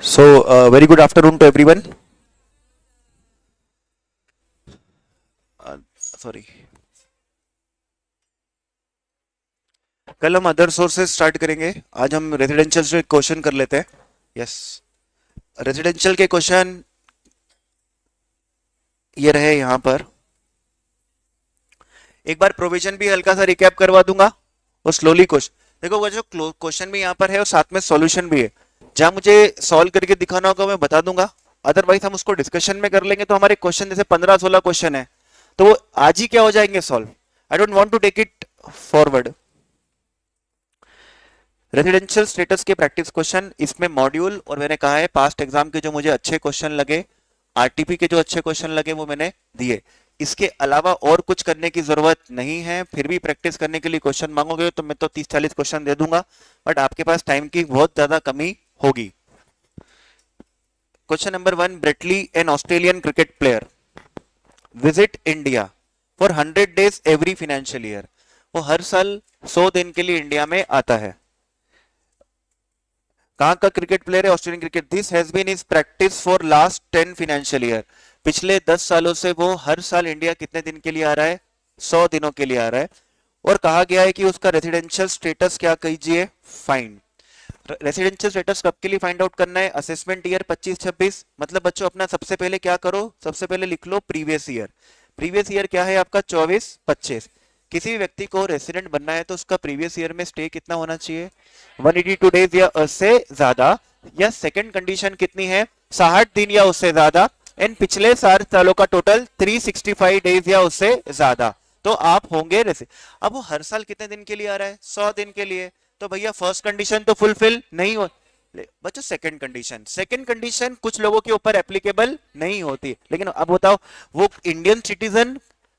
So, very good afternoon to everyone. Sorry. कल हम other sources start करेंगे. आज हम रेजिडेंशियल से क्वेश्चन कर लेते हैं. यस, रेजिडेंशियल के क्वेश्चन ये रहे यहाँ पर. एक बार प्रोविजन भी हल्का सा रिकैप करवा दूंगा और स्लोली क्वेश्चन. देखो वो जो क्वेश्चन भी यहाँ पर है और साथ में सॉल्यूशन भी है. जहां मुझे सॉल्व करके दिखाना होगा मैं बता दूंगा, अदरवाइज हम उसको डिस्कशन में कर लेंगे. तो हमारे क्वेश्चन जैसे 15-16 क्वेश्चन है तो वो आज ही क्या हो जाएंगे solve. I don't want to take it forward. Residential status के प्रैक्टिस क्वेश्चन, इसमें मॉड्यूल और मैंने कहा है पास्ट एग्जाम के जो मुझे अच्छे क्वेश्चन लगे, आरटीपी के जो अच्छे क्वेश्चन लगे वो मैंने दिए. इसके अलावा और कुछ करने की जरूरत नहीं है. फिर भी प्रैक्टिस करने के लिए क्वेश्चन मांगोगे तो मैं तो 30-40 क्वेश्चन दे दूंगा, बट आपके पास टाइम की बहुत ज्यादा कमी होगी. Question number 1, Brett Lee an Australian cricket player visit India for 100 days every financial year. वो हर साल 100 दिन के लिए इंडिया में आता है. कहां का क्रिकेट प्लेयर है? Australian cricket. This has been his practice for last 10 financial year. पिछले 10 सालों से वो हर साल इंडिया कितने दिन के लिए आ रहा है? 100 दिनों के लिए आ रहा है. और कहा गया है कि उसका रेसिडेंशियल स्टेटस क्या कीजिए, फाइंड. रेसिडेंशियल स्टेटस कब के लिए फाइंड आउट करना है? Assessment year 25-26. मतलब बच्चों अपना सबसे पहले क्या करो, सबसे पहले लिख लो प्रीवियस ईयर. प्रीवियस ईयर क्या है आपका? 24-25. किसी भी व्यक्ति को रेसिडेंट बनना है तो उसका प्रीवियस ईयर में स्टे कितना होना चाहिए? 182 डेज या उससे ज्यादा. या सेकंड कंडीशन कितनी है? 60 दिन या उससे ज्यादा. एंड पिछले 60 सालों का टोटल 365 डेज या उससे ज्यादा. तो आप होंगे अब वो हर साल कितने दिन के लिए आ रहा है? 100 दिन के लिए. तो भैया फर्स्ट कंडीशन तो फुलफिल नहीं हो. बच्चों सेकंड कंडीशन कुछ लोगों के ऊपर एप्लीकेबल नहीं होती. लेकिन अब बताओ, वो Indian citizen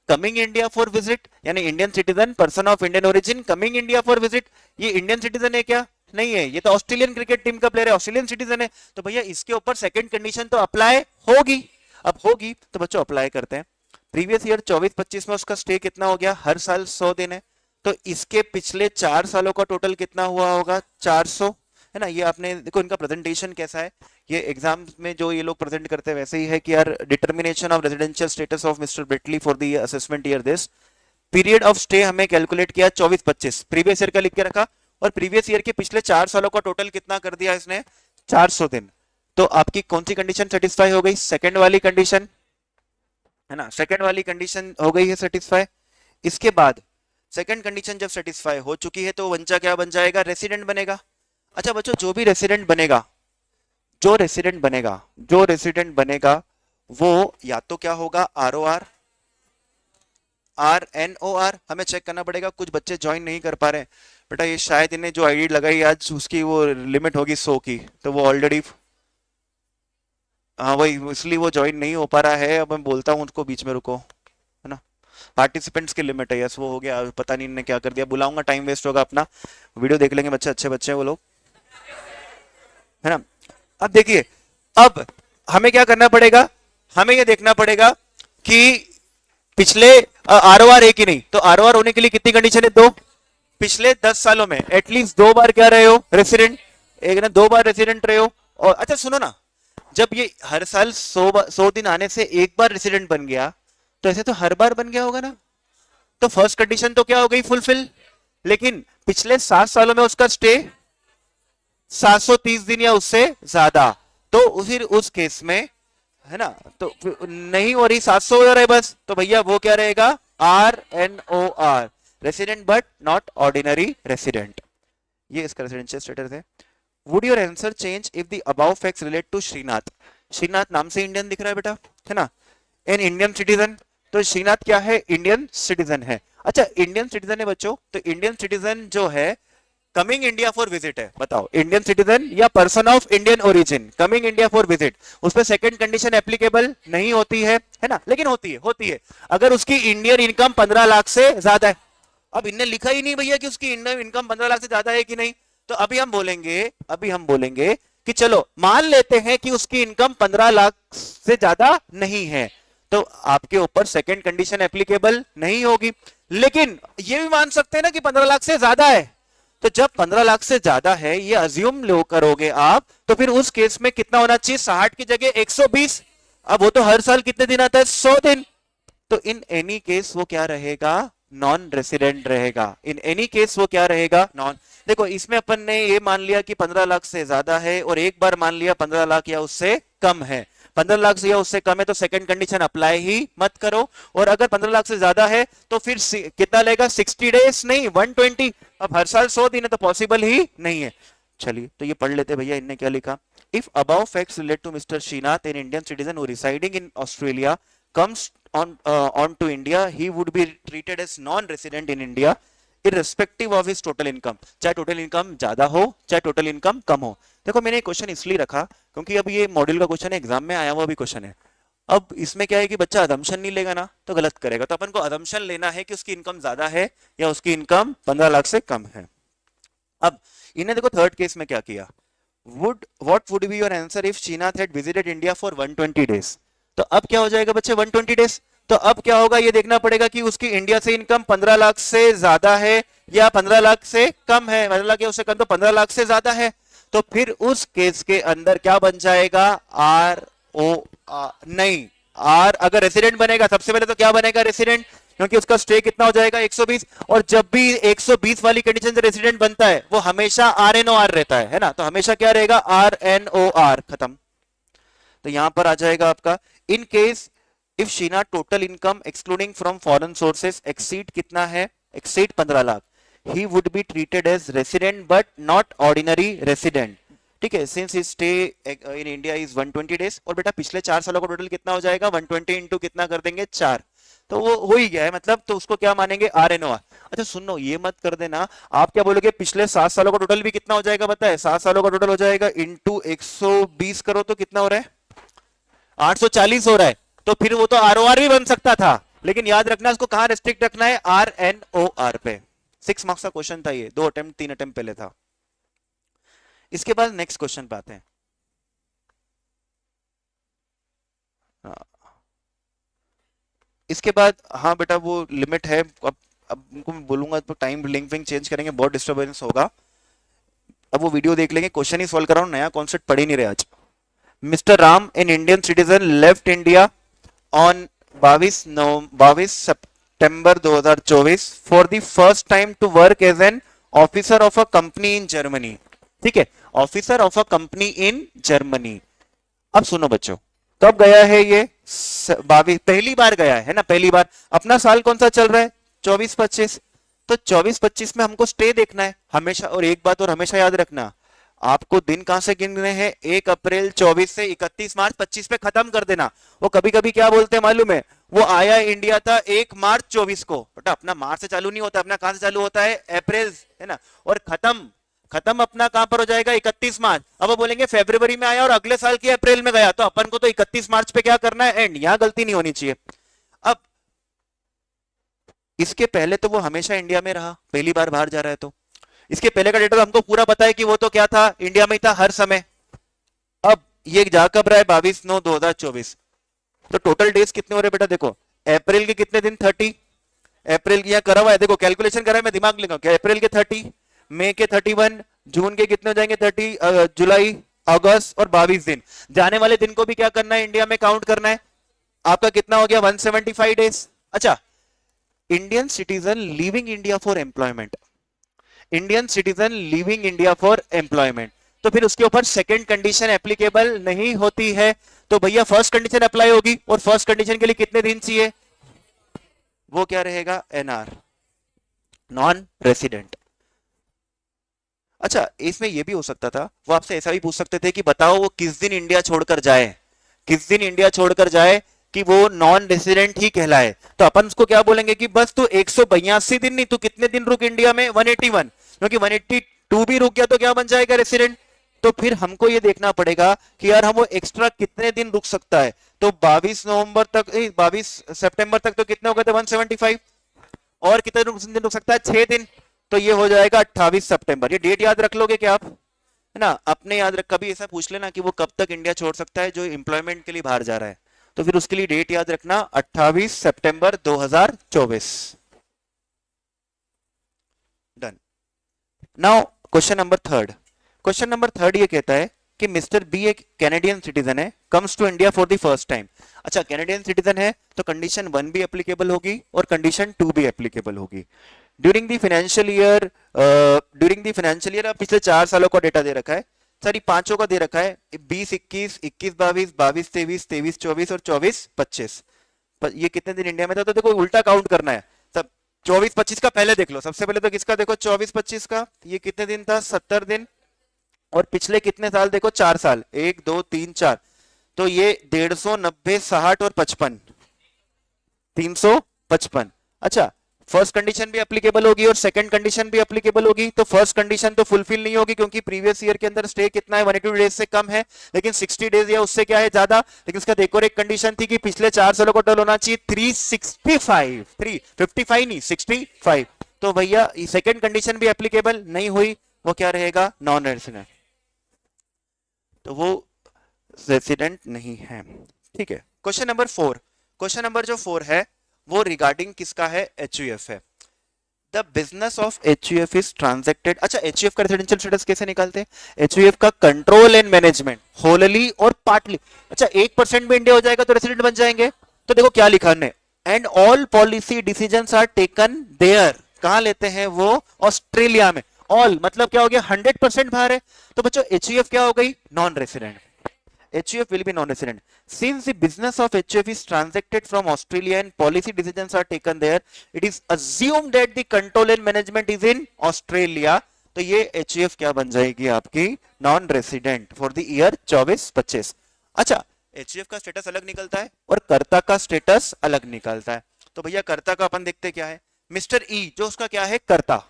coming India for visit, यानी Indian citizen, person of Indian origin coming India for visit, ये इंडियन सिटीजन है क्या? नहीं है. ये तो ऑस्ट्रेलियन क्रिकेट टीम का प्लेयर है, ऑस्ट्रेलियन सिटीजन है. तो भैया इसके ऊपर सेकंड कंडीशन तो अप्लाई होगी. अब होगी तो बच्चों अप्लाई करते हैं. प्रीवियस ईयर 24-25 में उसका स्टे कितना हो गया? हर साल 100 दिन है. तो इसके पिछले 4 सालों का टोटल कितना हुआ होगा? 400 है ना. ये आपने देखो इनका प्रेजेंटेशन कैसा है. ये एग्जाम में जो ये लोग प्रेजेंट करते हैं वैसे ही है कि यार determination of residential status of mister Brett Lee for the assessment year this. Period of stay हमें कैलकुलेट किया 24-25, प्रीवियस ईयर का लिख के रखा, और प्रीवियस ईयर के पिछले 4 सालों का टोटल कितना कर दिया इसने? 400 दिन. तो आपकी कौन सी कंडीशन सेटिस्फाई हो गई? सेकंड वाली कंडीशन है ना. सेकंड वाली कंडीशन हो गई है सेटिस्फाई. इसके बाद सेकंड कंडीशन जब सेटिस्फाई हो चुकी है तो वंचा क्या बन जाएगा? रेसिडेंट बनेगा. अच्छा बच्चों, जो रेसिडेंट बनेगा वो या तो क्या होगा? आरओआर, आरएनओआर. हमें चेक करना पड़ेगा. कुछ बच्चे ज्वाइन नहीं कर पा रहे हैं बेटा. ये शायद इन्हें जो आईडी लगाई आज उसकी वो लिमिट होगी 100 की, तो वो ऑलरेडी, हाँ वही, इसलिए वो ज्वाइन नहीं हो पा रहा है. अब मैं बोलता हूँ उसको बीच में रुको, है ना. पार्टिसिपेंट्स की लिमिट है. यस वो हो गया. पता नहीं इन्होंने क्या कर दिया. बुलाऊंगा, टाइम वेस्ट होगा अपना. वीडियो देख लेंगे बच्चे, अच्छे बच्चे हैं वो लोग, है ना. अब देखिए, अब हमें क्या करना पड़ेगा? हमें ये देखना पड़ेगा कि पिछले आरओआर है कि नहीं. तो आरओआर होने के लिए कितनी कंडीशन है? 2. पिछले 10 सालों में एटलीस्ट 2 बार क्या रहे हो? रेसिडेंट. एक ना 2 बार रेसिडेंट रहे हो. और अच्छा सुनो ना, जब ये हर साल 100 दिन आने से एक बार रेसिडेंट बन गया तो ऐसे तो हर बार बन गया होगा ना. तो फर्स्ट कंडीशन तो क्या हो गई? फुलफिल. लेकिन पिछले 7 सालों में उसका स्टे 730 दिन या उससे ज्यादा. तो फिर उस केस में, है ना, तो नहीं हो रही, 700 हो रहा है बस. तो भैया वो क्या रहेगा? R N O R, resident but not ordinary resident. ये इसका रेसिडेंशियल स्टेटस है. Would your answer change if the above facts relate to Srinath? Srinath नाम से इंडियन दिख रहा है बेटा, है ना. An Indian citizen. तो श्रीनाथ क्या है? इंडियन सिटीजन है. अच्छा इंडियन सिटीजन है बच्चों. तो इंडियन सिटीजन जो है कमिंग इंडिया फॉर विजिट है. बताओ, इंडियन सिटीजन या person of Indian origin coming India for visit, उस पर सेकंड कंडीशन एप्लीकेबल नहीं होती है ना. लेकिन होती है अगर उसकी इंडियन इनकम 15 लाख से ज्यादा है. अब इनने लिखा ही नहीं भैया कि उसकी इंडियन इनकम 15 लाख से ज्यादा है कि नहीं. तो अभी हम बोलेंगे कि चलो मान लेते हैं कि उसकी इनकम 15 लाख से ज्यादा नहीं है, तो आपके ऊपर सेकंड कंडीशन एप्लीकेबल नहीं होगी. लेकिन ये भी मान सकते हैं ना कि 15 लाख से ज्यादा है. तो जब 15 लाख से ज्यादा है ये अज्यूम लो करोगे आप, तो फिर उस केस में कितना होना चाहिए? 60 की जगह 120। अब वो तो हर साल कितने दिन आता है? 100 दिन। तो इन एनी केस वो क्या रहेगा? नॉन रेसिडेंट रहेगा। इन एनी केस वो क्या रहेगा? नॉन। देखो इसमें अपन ने ये मान लिया कि 15 लाख से ज्यादा है, और एक बार मान लिया 15 लाख या उससे कम है। 15 लाख से या उससे कम है तो सेकंड कंडीशन अप्लाई ही मत करो। और अगर 15 लाख से ज्यादा है तो फिर कितना लेगा? 60 डेज नहीं 120। अब हर साल 100 दिन है तो पॉसिबल ही नहीं है। चलिए तो ये पढ़ लेते भैया, इनने क्या लिखा। If above facts relate to mister Srinath, an Indian citizen who residing in Australia comes on to India, he would be treated as non-resident in India irrespective of his total income। चाहे टोटल इनकम ज्यादा हो चाहे total income कम हो। देखो मैंने question इसलिए रखा क्योंकि अब ये मॉड्यूल का क्वेश्चन है, एग्जाम में आया हुआ भी क्वेश्चन है। अब इसमें क्या है कि बच्चा अदम्पशन नहीं लेगा ना तो गलत करेगा, तो अपन को अदम्पशन लेना है कि उसकी इनकम ज्यादा है या उसकी इनकम 15 लाख से कम है। अब इन्हें देखो थर्ड केस में क्या किया। what would be your answer if Shinath had visited India for 120 days? तो अब क्या हो जाएगा बच्चे? 120 डेज। तो अब क्या होगा ये देखना पड़ेगा कि उसकी इंडिया से इनकम 15 लाख से ज्यादा है या 15 लाख से कम है। 15 लाख या उससे कम, तो 15 लाख से ज्यादा है। तो फिर उस केस के अंदर क्या बन जाएगा? आर ओ नहीं, आर अगर रेसिडेंट बनेगा सबसे पहले तो क्या बनेगा? रेसिडेंट, क्योंकि उसका स्टे कितना हो जाएगा? 120। और जब भी 120 वाली कंडीशन से रेसिडेंट बनता है वो हमेशा आर एन ओ आर रहता है ना, तो हमेशा क्या रहेगा? आर एन ओ आर, खत्म। तो यहां पर आ जाएगा आपका in case if Sheena total income excluding from foreign sources exceed कितना है? Exceed 15 lakh, he would be treated as resident but not ordinary resident. ठीक है, since his stay in India is 120 days. और बेटा पिछले 4 सालों का टोटल कितना हो जाएगा? 120 इंटू कितना कर देंगे? 4। तो वो हो ही गया है मतलब, तो उसको क्या मानेंगे? R N O R. अच्छा सुनो, ये मत कर देना, आप क्या बोलोगे? पिछले 7 सालों का टोटल भी कितना हो जाएगा पता है? 7 सालों का टोटल हो जाएगा इंटू 120 करो तो कितना हो रहा है? 840 हो रहा है। तो फिर वो तो आरओआर भी बन सकता था, लेकिन याद रखना उसको कहां रेस्ट्रिक्ट रखना है? आर एन ओ आर पे। 6 मार्क्स का क्वेश्चन था ये, 2 अटेम्प्ट 3 अटेम्प्ट पहले था। इसके बाद नेक्स्ट क्वेश्चन पे आते हैं। इसके बाद हाँ बेटा वो लिमिट है, अब उनको मैं बोलूंगा तो टाइम लिंकिंग चेंज करेंगे, बहुत डिस्टर्बेंस होगा। अब वो वीडियो देख लेंगे, क्वेश्चन ही सॉल्व कर रहा हूं, नया कॉन्सेप्ट पढ़ ही नहीं रहे आज। Mister Ram, an Indian citizen, left India on 22 September 2024 for the first time to work as an officer of a company in Germany. ठीक है, officer of a company in Germany. अब सुनो बच्चों, कब गया है ये? 22 पहली बार गया है ना, पहली बार। अपना साल कौन सा चल रहा है? 24-25। तो 24-25 में हमको स्टे देखना है हमेशा। और एक बात और हमेशा याद रखना, आपको दिन कहां से गिनने हैं? 1 अप्रैल 24 से 31 मार्च 25 पे खत्म कर देना। वो कभी कभी क्या बोलते हैं मालूम है? वो आया इंडिया था 1 मार्च 24 को। बेटा अपना मार्च से चालू नहीं होता, अपना कहां से चालू होता है? अप्रैल, है ना। और खत्म अपना कहां पर हो जाएगा? 31 मार्च। अब वो बोलेंगे फरवरी में आया और अगले साल के अप्रैल में गया, तो अपन को तो 31 मार्च पे क्या करना है? एंड। यहां गलती नहीं होनी चाहिए। अब इसके पहले तो वो हमेशा इंडिया में रहा, पहली बार बाहर जा रहा है तो इसके पहले का डेटा तो हमको पूरा पता है कि वो तो क्या था? इंडिया में ही था हर समय। अब ये जा कब रहा है? 22/9/2024। तो टोटल डेज कितने हो रहे बेटा? देखो अप्रैल के कितने दिन? 30। अप्रैल की यहां करा हुआ है, देखो कैलकुलेशन करा है, मैं दिमाग लगा। अप्रैल के 30, मई के 31, जून के कितने हो जाएंगे? 30, जुलाई, अगस्त और 22 दिन। जाने वाले दिन को भी क्या करना है? इंडिया में काउंट करना है। आपका कितना हो गया? 175 डेज। अच्छा, Indian citizen living India for employment, Indian citizen living India for employment, तो फिर उसके ऊपर सेकंड कंडीशन एप्लीकेबल नहीं होती है। तो भैया फर्स्ट कंडीशन अप्लाई होगी, और फर्स्ट कंडीशन के लिए कितने दिन चाहिए? वो क्या रहेगा? NR, non resident. अच्छा इसमें यह भी हो सकता था, वो आपसे ऐसा भी पूछ सकते थे कि बताओ वो किस दिन इंडिया छोड़कर जाए, किस दिन इंडिया छोड़कर जाए कि वो नॉन रेसिडेंट ही कहलाए। तो अपन उसको क्या बोलेंगे कि बस तू 182 दिन नहीं, तू कितने दिन रुक इंडिया में? 181, क्योंकि 182 भी रुक गया तो क्या बन जाएगा? रेसिडेंट। तो फिर हमको ये देखना पड़ेगा कि यार हम वो एक्स्ट्रा कितने दिन रुक सकता है। तो 22 सितंबर तक तो कितने हो गए थे? 175। और कितने दिन रुक सकता है? 6 दिन। तो ये हो जाएगा 28 सितंबर। ये डेट याद रख लोगे क्या आप? है ना, अपने याद रख, कभी ऐसा पूछ लेना कि वो कब तक इंडिया छोड़ सकता है जो एम्प्लॉयमेंट के लिए बाहर जा रहा है, तो फिर उसके लिए डेट याद रखना 28 सितंबर 2024। Done. Now question number third ये कहता है कि मिस्टर बी एक कैनेडियन सिटीजन है, comes to India for the first time. अच्छा, कैनेडियन सिटीजन है तो कंडीशन 1 भी एप्लीकेबल होगी और कंडीशन 2 भी एप्लीकेबल होगी। ड्यूरिंग द फाइनेंशियल ईयर, अब पिछले 4 सालों का डेटा दे रखा है, सॉरी पांचों का दे रखा है, 20-21, 21-22, 22-23, 23-24 और 24-25। ये कितने दिन इंडिया में था, तो देखो उल्टा काउंट करना है सब। 24-25 का पहले देख लो, सबसे पहले तो किसका देखो 24-25 का, ये कितने दिन था, 70 दिन। और पिछले कितने साल देखो, 4 साल, 1 2 3 4, तो ये 150, 90, 60 और 55, 355। अच्छा, फर्स्ट कंडीशन भी एप्लीकेबल होगी और सेकंड कंडीशन भी एप्लीकेबल होगी। तो फर्स्ट कंडीशन तो फुलफिल नहीं होगी क्योंकि प्रीवियस ईयर के अंदर स्टे कितना है, 180 डेज से कम है, लेकिन 60 डेज या उससे क्या है ज्यादा। लेकिन इसका देखो एक कंडीशन थी कि पिछले 4 सालों का टोटल होना चाहिए 365, 355 नहीं 65। तो भैया सेकंड कंडीशन भी एप्लीकेबल नहीं हुई, वो क्या रहेगा, नॉन रेजिडेंट, तो वो रेजिडेंट नहीं है। ठीक है, क्वेश्चन नंबर जो 4 है वो रिगार्डिंग किसका है, एचयूएफ है। The business of HUF is transacted. अच्छा, एचयूएफ का रेजिडेंशियल स्टेटस कैसे निकालते हैं, एचयूएफ का कंट्रोल एंड मैनेजमेंट होलली और पार्टली। अच्छा, 1% भी इंडिया हो जाएगा तो रेजिडेंट बन जाएंगे। तो देखो क्या लिखा है, and all policy decisions are taken there. कहां लेते हैं वो, ऑस्ट्रेलिया में। ऑल मतलब क्या हो गया, 100% बाहर है। तो बच्चों एचयूएफ क्या हो गई, non resident. HUF will be non-resident. Since the business of HUF is transacted from Australia and policy decisions are taken there, it is assumed that the control and management is in Australia. तो ये HUF क्या बन जाएगी आपकी, non resident for the year 24-25। अच्छा, HUF का status अलग निकलता है और कर्ता का स्टेटस अलग निकलता है। तो भैया कर्ता का अपन देखते क्या है, मिस्टर ई जो उसका क्या है कर्ता,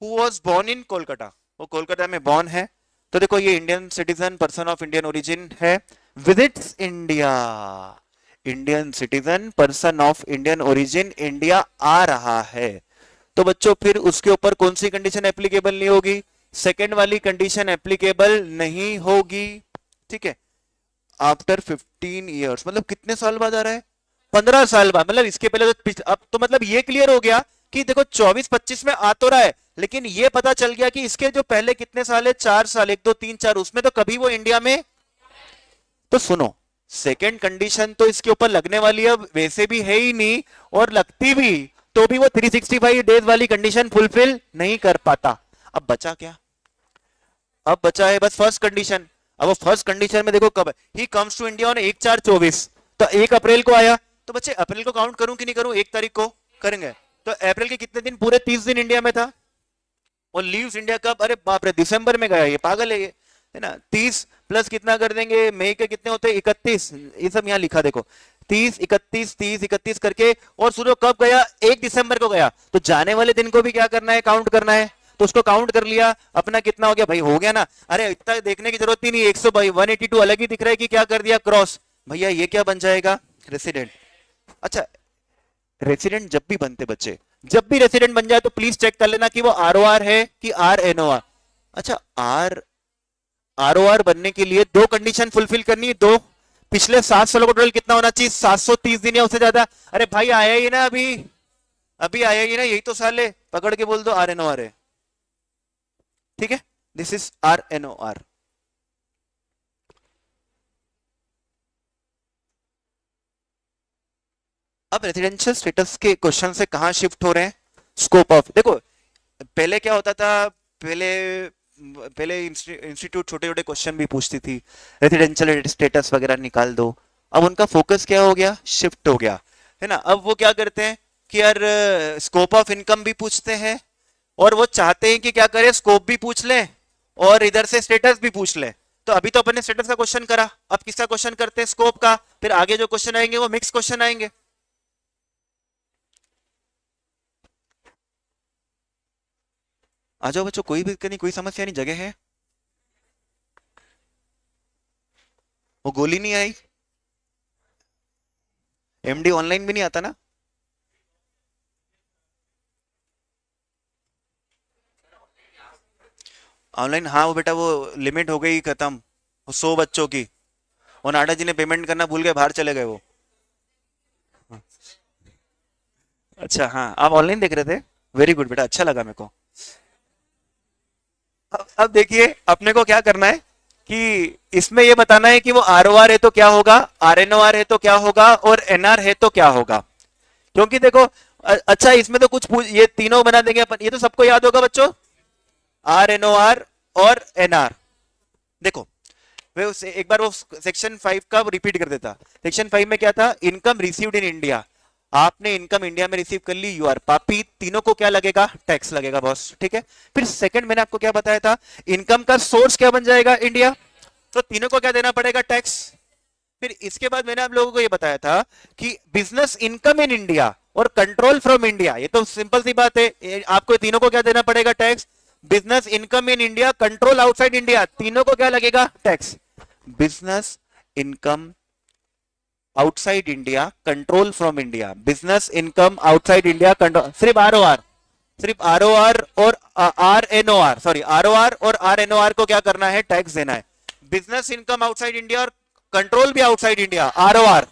who was born in Kolkata, वो कोलकाता में बॉर्न है। तो देखो ये Indian citizen, person of Indian origin है, visits India, Indian citizen person of Indian origin India आ रहा है। तो बच्चों फिर उसके ऊपर कौन सी कंडीशन एप्लीकेबल नहीं होगी, सेकेंड वाली कंडीशन एप्लीकेबल नहीं होगी। ठीक है, आफ्टर 15 ईयर्स, मतलब कितने साल बाद आ रहा है, 15 साल बाद। मतलब इसके पहले तो अब तो मतलब ये क्लियर हो गया कि देखो 24-25 में आ तो रहा है, लेकिन ये पता चल गया कि इसके जो पहले कितने साल है, 4 साल, 1 2 3 4, उसमें तो कभी वो इंडिया में। तो सुनो, सेकेंड कंडीशन तो इसके ऊपर लगने वाली है वैसे भी है ही नहीं, और लगती भी तो भी वो 365 डेज वाली कंडीशन फुलफिल नहीं कर पाता। अब बचा क्या, अब बचा है बस फर्स्ट कंडीशन। अब वो फर्स्ट कंडीशन में देखो कब है, he comes to India on 1/4/24, तो 1 अप्रैल को आया। तो बच्चे अप्रैल को काउंट करूं कि नहीं करूं, 1 तारीख को करेंगे। तो अप्रैल के कितने दिन, पूरे 30 दिन इंडिया में था। और लीव्स इंडिया कब, अरे बाप रे दिसंबर में गया, ये पागल है ये, है ना। 30 प्लस कितना कर देंगे, मई के कितने होते हैं 31, ये सब यहाँ लिखा देखो, 30 31 30 31 करके। और सुनो कब गया, 1 दिसंबर को गया। तो जाने वाले दिन को भी क्या करना है, काउंट करना है। तो उसको काउंट कर लिया, अपना कितना हो गया भाई, हो गया ना। अरे इतना देखने की जरूरत ही नहीं, 182 अलग ही दिख रहा है कि क्या कर दिया, क्रॉस। भैया ये क्या बन जाएगा, रेसिडेंट। अच्छा, रेसिडेंट जब भी बनते बच्चे, जब भी रेसिडेंट बन जाए तो प्लीज चेक कर लेना कि वो ROR है कि RNOR। अच्छा, ROR बनने के लिए 2 कंडीशन फुलफिल करनी है, 2। पिछले 7 सालों का टोटल कितना होना चाहिए, 730 दिन या उससे ज्यादा। अरे भाई आया ही ना, अभी अभी आया ही ना, यही तो साल है, पकड़ के बोल दो RNOR है। ठीक है, दिस इज RNOR। अब रेजिडेंशियल स्टेटस के क्वेश्चन से कहां शिफ्ट हो रहे हैं, स्कोप ऑफ। देखो पहले क्या होता था, पहले पहले इंस्टीट्यूट छोटे छोटे क्वेश्चन भी पूछती थी, रेजिडेंशियल स्टेटस वगैरह निकाल दो। अब उनका फोकस क्या हो गया, शिफ्ट हो गया, है ना। अब वो क्या करते हैं कि यार स्कोप ऑफ इनकम भी पूछते हैं, और वो चाहते हैं कि क्या करें, स्कोप भी पूछ लें और इधर से स्टेटस भी पूछ लें। तो अभी तो अपन ने स्टेटस का क्वेश्चन करा, अब किसका क्वेश्चन करते हैं, स्कोप का। फिर आगे जो क्वेश्चन आएंगे वो मिक्स क्वेश्चन आएंगे। आ जाओ बच्चों, कोई भी नहीं, कोई समस्या नहीं, जगह है। वो गोली नहीं आई, MD ऑनलाइन भी नहीं आता ना। ऑनलाइन हाँ, वो बेटा वो लिमिट हो गई खत्म, वो 100 बच्चों की। और नाडा जी ने पेमेंट करना भूल गए, बाहर चले गए वो। अच्छा हाँ, आप ऑनलाइन देख रहे थे, वेरी गुड बेटा, अच्छा लगा मेरे को। अब देखिए अपने को क्या करना है कि इसमें ये बताना है कि वो आरओआर है तो क्या होगा, आरएनओआर है तो क्या होगा, और एनआर है तो क्या होगा। क्योंकि देखो अच्छा इसमें तो कुछ ये तीनों बना देंगे अपन, ये तो सबको याद होगा बच्चों, आरएनओआर और एनआर। देखो वे उस एक बार वो सेक्शन 5 का रिपीट कर देता। सेक्शन 5 में क्या था, इनकम रिसीव्ड इन इंडिया। आपने इनकम इंडिया में रिसीव कर ली, यू आर पापी, तीनों को क्या लगेगा, टैक्स लगेगा बॉस, ठीक है। फिर सेकंड मैंने आपको क्या बताया था, इनकम का सोर्स क्या बन जाएगा, इंडिया, तो तीनों को क्या देना पड़ेगा, टैक्स। फिर इसके बाद मैंने आप लोगों को ये बताया था कि बिजनेस इनकम इन इंडिया और कंट्रोल फ्रॉम इंडिया, ये तो सिंपल सी बात है, आपको तीनों को क्या देना पड़ेगा, tax. Business income in India, control outside India, तीनों को क्या लगेगा, tax. Business income outside India, control from India, business income outside India, control, सिर्फ आरओआर, सिर्फ आरओआर और आरएनओआर, सॉरी आरओआर और आरएनओआर को क्या करना है, टैक्स देना है। बिजनेस इनकम आउटसाइड इंडिया और कंट्रोल भी आउटसाइड इंडिया, आरओआर,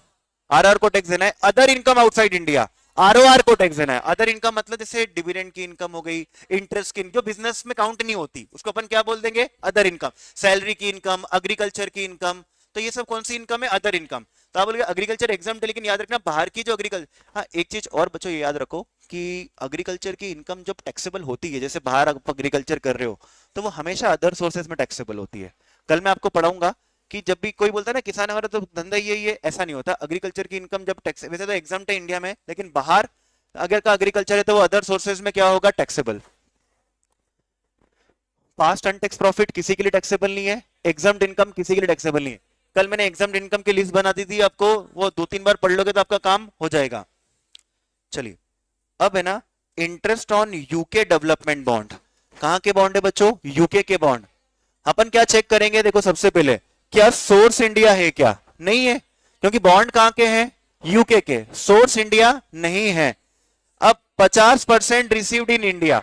आरआर को टैक्स देना है। Other income outside India, ROR को टैक्स देना है। अदर इनकम मतलब जैसे डिविडेंड की इनकम हो गई, इंटरेस्ट की, जो बिजनेस में काउंट नहीं होती उसको अपन क्या बोल देंगे, अदर इनकम। सैलरी की इनकम, एग्रीकल्चर की इनकम, तो ये सब कौन सी इनकम है, अदर इनकम। तो आप बोलोगे एग्रीकल्चर एग्जाम, लेकिन याद रखना बाहर की जो एग्रीकल्चर, हाँ एक चीज और बच्चों ये याद रखो कि एग्रीकल्चर की इनकम जब टैक्सेबल होती है, जैसे बाहर आप एग्रीकल्चर कर रहे हो, तो वो हमेशा अदर सोर्सेज में टैक्सेबल होती है। कल मैं आपको पढ़ाऊंगा कि जब भी कोई बोलता है ना किसान हमारा तो धंधा ही है, ऐसा नहीं होता। एग्रीकल्चर की इनकम जब टैक्स, वैसे तो एग्जाम है इंडिया में, लेकिन बाहर अगर का एग्रीकल्चर है तो वो अदर सोर्सेज में क्या होगा, टैक्सेबल। पास्ट अनटैक्स प्रॉफिट किसी के लिए टैक्सेबल नहीं है, एग्जाम्ड इनकम किसी के लिए टैक्सेबल नहीं है। कल मैंने एग्जाम्ड इनकम की लिस्ट बना दी थी आपको, वो 2-3 बार पढ़ लोगे तो आपका काम हो जाएगा। चलिए अब है ना, interest on UK development bond, कहां के बॉन्ड है बच्चों, यूके के बॉन्ड। अपन क्या चेक करेंगे, देखो सबसे पहले क्या सोर्स इंडिया है, क्या नहीं है, क्योंकि बॉन्ड कहां के हैं, यूके के, सोर्स इंडिया नहीं है। अब 50% रिसीव्ड इन इंडिया,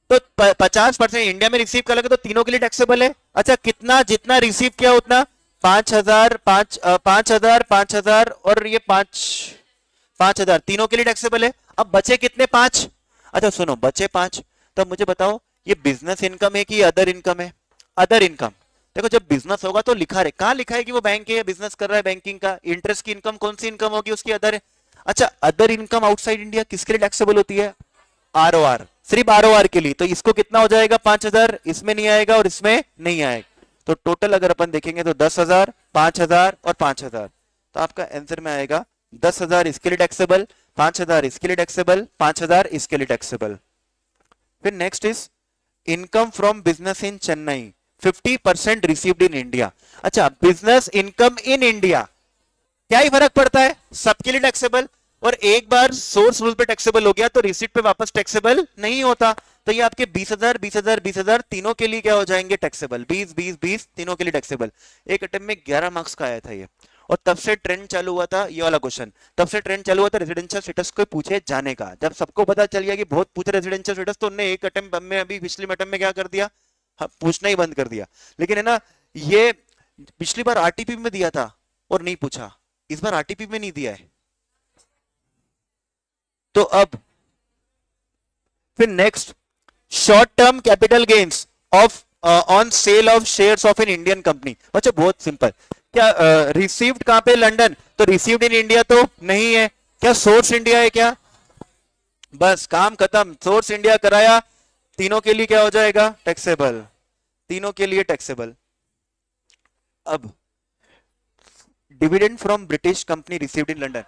तो 50% इंडिया में रिसीव कर लगे तो तीनों के लिए टैक्सेबल है। अच्छा कितना, जितना रिसीव किया उतना, 5,000, 5,000, 5,000 और ये 5,000 तीनों के लिए टैक्सेबल है। अब बचे कितने, 5। अच्छा सुनो, बचे 5, तो मुझे बताओ ये बिजनेस इनकम है कि अदर इनकम है, अदर इनकम। देखो जब बिजनेस होगा तो लिखा रहे, कहां लिखा है कि वो बैंक है, बिजनेस कर रहा है बैंकिंग का, इंटरेस्ट की इनकम कौन सी इनकम होगी, उसकी अदर है। अच्छा अदर इनकम आउटसाइड इंडिया किसके लिए टैक्सेबल होती है, आरओआर, सिर्फ आरओआर के लिए, तो इसको कितना हो जाएगा, 5,000, इसमें नहीं आएगा और इसमें नहीं आएगा, तो टोटल अगर अपन देखेंगे तो 10,000, 5,000 और 5,000, तो आपका आंसर में आएगा 10,000 इसके लिए टैक्सेबल, 5,000 इसके लिए टैक्सेबल, 5,000 इसके लिए टैक्सेबल। फिर next is income from business in Chennai, 50% received in India. अच्छा बिजनेस इनकम इन इंडिया, क्या ही फर्क पड़ता है, सबके लिए टैक्सेबल, और एक बार सोर्स रूल पे टैक्सेबल हो गया तो रिसीट पे वापस टैक्सेबल नहीं होता। तो ये आपके 20,000, 20,000, 20,000 तीनों के लिए क्या हो जाएंगे, टैक्सेबल, 20, 20, 20 तीनों के लिए टैक्सेबल। एक अटेम्प्ट में 11 मार्क्स का आया था ये, और तब से ट्रेंड चालू हुआ था, ये वाला क्वेश्चन तब से ट्रेंड चालू हुआ था रेजिडेंशियल स्टेटस को पूछे जाने का। जब सबको पता चल गया कि बहुत पूछे रेजिडेंशियल स्टेटस, तो उन्होंने एक अटेम्प्ट में, अभी पिछले अटेम्प्ट में क्या कर दिया, हाँ, पूछना ही बंद कर दिया। लेकिन है ना, ये पिछली बार आरटीपी में दिया था और नहीं पूछा, इस बार आरटीपी में नहीं दिया है। तो अब फिर next, short term capital gains of on sale of shares of N Indian company. अच्छा बहुत सिंपल, क्या रिसीव्ड कहां पे, लंदन, तो रिसीव्ड इन इंडिया तो नहीं है, क्या सोर्स इंडिया है क्या, बस काम खत्म, सोर्स इंडिया कराया, तीनों के लिए क्या हो जाएगा, टैक्सेबल, तीनों के लिए टैक्सेबल। अब dividend from British company received in London,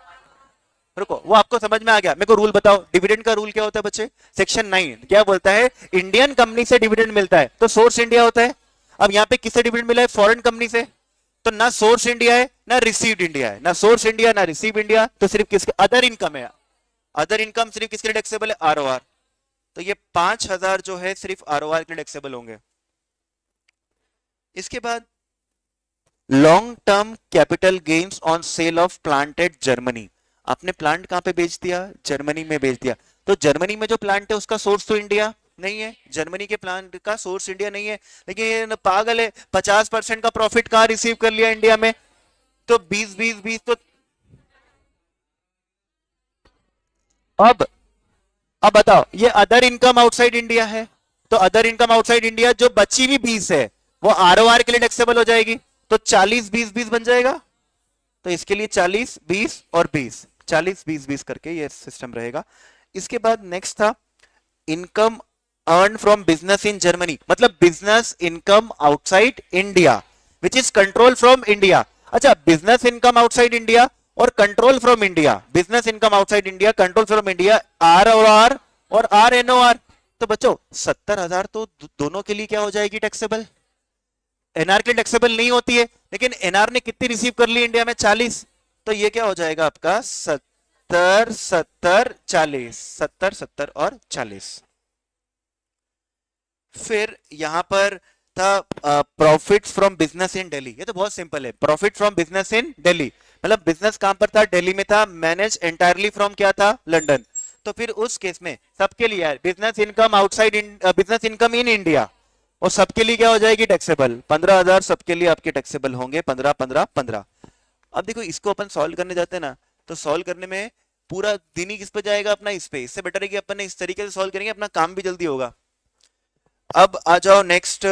रुको वो आपको समझ में आ गया, मेरे को रूल बताओ, डिविडेंड का रूल क्या होता है बच्चे, सेक्शन 9 क्या बोलता है, इंडियन कंपनी से डिविडेंड मिलता है तो सोर्स इंडिया होता है। अब यहाँ पे किससे डिविडेंड मिला है, फॉरेन कंपनी से, तो ना सोर्स इंडिया है ना रिसीव्ड इंडिया है, ना सोर्स इंडिया ना रिसीव इंडिया, तो सिर्फ किसके, अदर इनकम है। अदर इनकम सिर्फ किसके लिए टैक्सेबल है, आरओआर, तो ये 5,000 जो है सिर्फ आरओआर के लिए टैक्सेबल होंगे। इसके बाद long term capital gains on sale of plant at Germany, आपने प्लांट कहां पे बेच दिया, जर्मनी में बेच दिया, तो जर्मनी में जो प्लांट है उसका सोर्स तो इंडिया नहीं है, जर्मनी के प्लांट का सोर्स इंडिया नहीं है, लेकिन ये पागल है, 50% का प्रॉफिट कहां रिसीव कर लिया इंडिया में, तो 20, 20, 20, तो अब अब बताओ, ये अदर इनकम आउटसाइड इंडिया है, तो अदर इनकम आउटसाइड इंडिया जो बची हुई 20 है वो आरओआर के लिए टैक्सेबल हो जाएगी, तो 40 20 20 बन जाएगा। तो इसके लिए 40 20 और 20, 40 20 20 करके ये सिस्टम रहेगा। इसके बाद नेक्स्ट था income earn from business in Germany, मतलब business income outside India which is control from India. अच्छा, बिजनेस इनकम आउटसाइड इंडिया और control from India, business income outside India control from India, R और R N O R. तो बच्चों 70,000 तो दोनों के लिए क्या हो जाएगी टैक्सेबल, एनआर के लिए टैक्सेबल नहीं होती है, लेकिन एनआर ने कितनी रिसीव कर ली इंडिया में 40, तो ये क्या हो जाएगा आपका 70 70 40, 70 70 और 40। फिर यहां पर था प्रॉफिट्स फ्रॉम बिजनेस इन दिल्ली, ये तो बहुत सिंपल है, प्रॉफिट फ्रॉम बिजनेस इन दिल्ली, मतलब बिजनेस कहां पर था, दिल्ली में था, मैनेज एंटायरली फ्रॉम क्या था, लंदन। तो फिर उस केस में सबके लिए business income outside business income in India, और सबके लिए क्या हो जाएगी टैक्सेबल, 15,000 सबके लिए आपके टैक्सेबल होंगे, 15 15 15। अब देखो इसको अपन सॉल्व करने जाते हैं ना, तो सॉल्व करने में पूरा दिन ही किस पे जाएगा अपना, इस पे। इससे बेटर है कि अपन ने इस तरीके से सॉल्व करेंगे, अपना काम भी जल्दी होगा। अब आ जाओ next,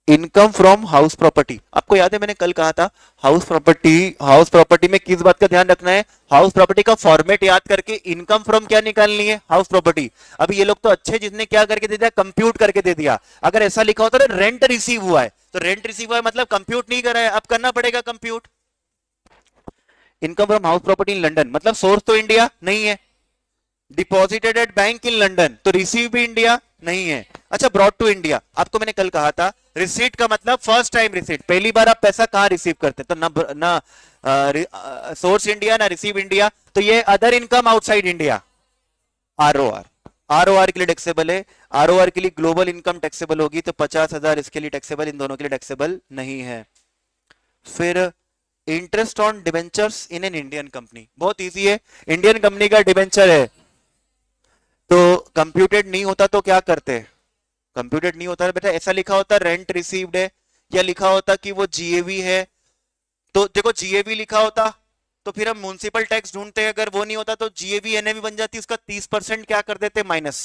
income from house property. आपको याद है मैंने कल कहा था हाउस प्रॉपर्टी में किस बात का ध्यान रखना है, हाउस प्रॉपर्टी का फॉर्मेट याद करके इनकम फ्रॉम क्या निकालनी है, हाउस प्रॉपर्टी। अभी ये लोग तो अच्छे, जिसने क्या करके दे दिया, कंप्यूट करके दे दिया। अगर ऐसा लिखा होता है रेंट रिसीव हुआ है, तो रेंट रिसीव हुआ है मतलब कंप्यूट नहीं करा है, अब करना पड़ेगा compute. Income from house property in London, मतलब सोर्स तो इंडिया नहीं है, deposited at bank in London, तो रिसीव भी इंडिया नहीं है। अच्छा, ब्रॉड टू इंडिया, आपको मैंने कल कहा था रिसीट का मतलब फर्स्ट टाइम रिसीट, पहली बार आप पैसा कहां रिसीव करते हैं, तो ना सोर्स इंडिया ना रिसीव इंडिया, तो ये other income outside India, ROR. ROR के लिए टैक्सेबल है, आरओआर के लिए ग्लोबल इनकम टैक्सेबल होगी, तो 50,000 इसके लिए टैक्सेबल, इन दोनों के लिए टैक्सेबल नहीं है। फिर interest on debentures in an Indian company, बहुत इजी है, इंडियन कंपनी का डिवेंचर है तो कंप्यूटेड नहीं होता, तो क्या करते, कंप्यूटेड नहीं होता बेटा, ऐसा लिखा होता रेंट रिसीव्ड है, या लिखा होता कि वो जीएवी है, तो देखो जीएवी लिखा होता तो फिर हम म्युनिसिपल टैक्स ढूंढते हैं, अगर वो नहीं होता तो जीएवी एनएवी बन जाती, उसका 30% क्या कर देते, minus.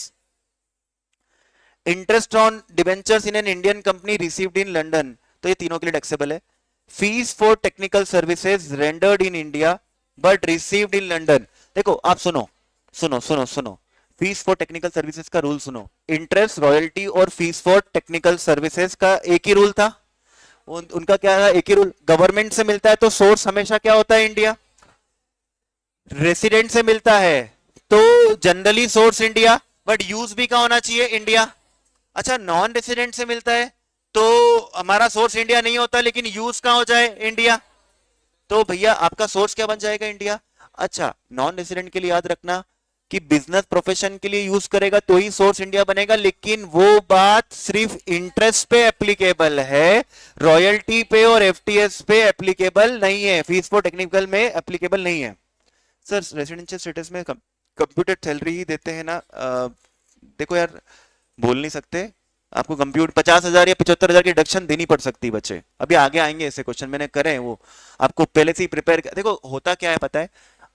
Interest on debentures in an Indian company received in London, तो ये तीनों के लिए टैक्सेबल है। Fees for technical services rendered in India but received in London, देखो आप सुनो सुनो सुनो सुनो, फीस फॉर टेक्निकल सर्विसेज का रूल सुनो, इंटरेस्ट रॉयल्टी और फीस फॉर टेक्निकल सर्विसेज का एक ही रूल था, उनका क्या है, एक ही रूल, गवर्नमेंट से मिलता है तो सोर्स हमेशा क्या होता है, इंडिया, रेसिडेंट से मिलता है तो generally source India, but use भी क्या होना चाहिए, इंडिया। अच्छा, नॉन रेसिडेंट से मिलता है तो हमारा सोर्स इंडिया नहीं होता, लेकिन यूज कहां हो जाए, इंडिया, तो भैया आपका सोर्स क्या बन जाएगा, इंडिया। अच्छा, नॉन रेसिडेंट के लिए याद रखना कि बिजनेस प्रोफेशन के लिए यूज करेगा तो ही सोर्स इंडिया बनेगा, लेकिन वो बात सिर्फ इंटरेस्ट पे एप्लीकेबल है, रॉयल्टी पे और एफटीएस पे एप्लीकेबल नहीं है, फीस फॉर टेक्निकल में एप्लीकेबल नहीं है। सर रेसिडेंशियल स्टेटस में कंप्यूटेड सैलरी ही देते हैं ना, देखो यार बोल नहीं सकते, आपको कंप्यूटर 50,000 या 75,000 की डिडक्शन देनी पड़ सकती है बच्चे, अभी आगे आएंगे ऐसे क्वेश्चन मैंने करे हैं, वो आपको पहले से ही प्रिपेयर, देखो होता क्या है पता है,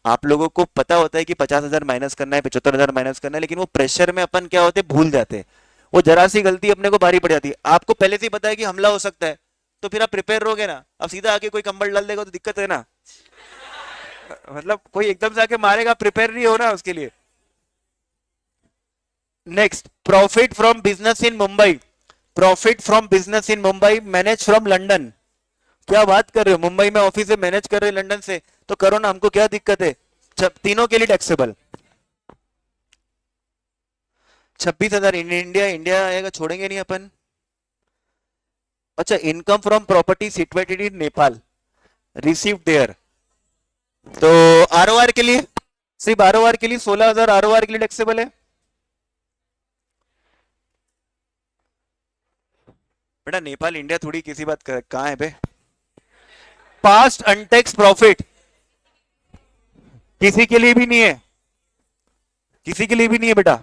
आप लोगों को पता होता है कि 50,000 माइनस करना है, 75,000 माइनस करना है, लेकिन वो प्रेशर में अपन क्या होते भूल जाते हैं, वो जरा सी गलती अपने को भारी पड़ जाती है। आपको पहले से ही पता है कि हमला हो सकता है, तो फिर आप प्रिपेयर रहोगे ना, अब सीधा आके कोई कंबल डाल देगा तो दिक्कत है ना मतलब कोई एकदम से आके मारेगा, प्रिपेयर नहीं हो ना उसके लिए। Next, profit from business in Mumbai, profit from business in Mumbai manage from London, क्या बात कर रहे हो, मुंबई में ऑफिस से मैनेज कर रहे हो लंदन से, तो करो ना, हमको क्या दिक्कत है, तीनों के लिए टैक्सेबल। 26,000 इन इंडिया, इंडिया आएगा, छोड़ेंगे नहीं अपन। अच्छा, income from property situated in Nepal received there, तो आरओआर के लिए, सिर्फ आरओआर के लिए 16,000 आरओआर के लिए टैक्सेबल है। बेटा नेपाल इंडिया थोड़ी किसी बात कहां है बे, पास्ट अनटैक्स प्रॉफिट किसी के लिए भी नहीं है, किसी के लिए भी नहीं है बेटा,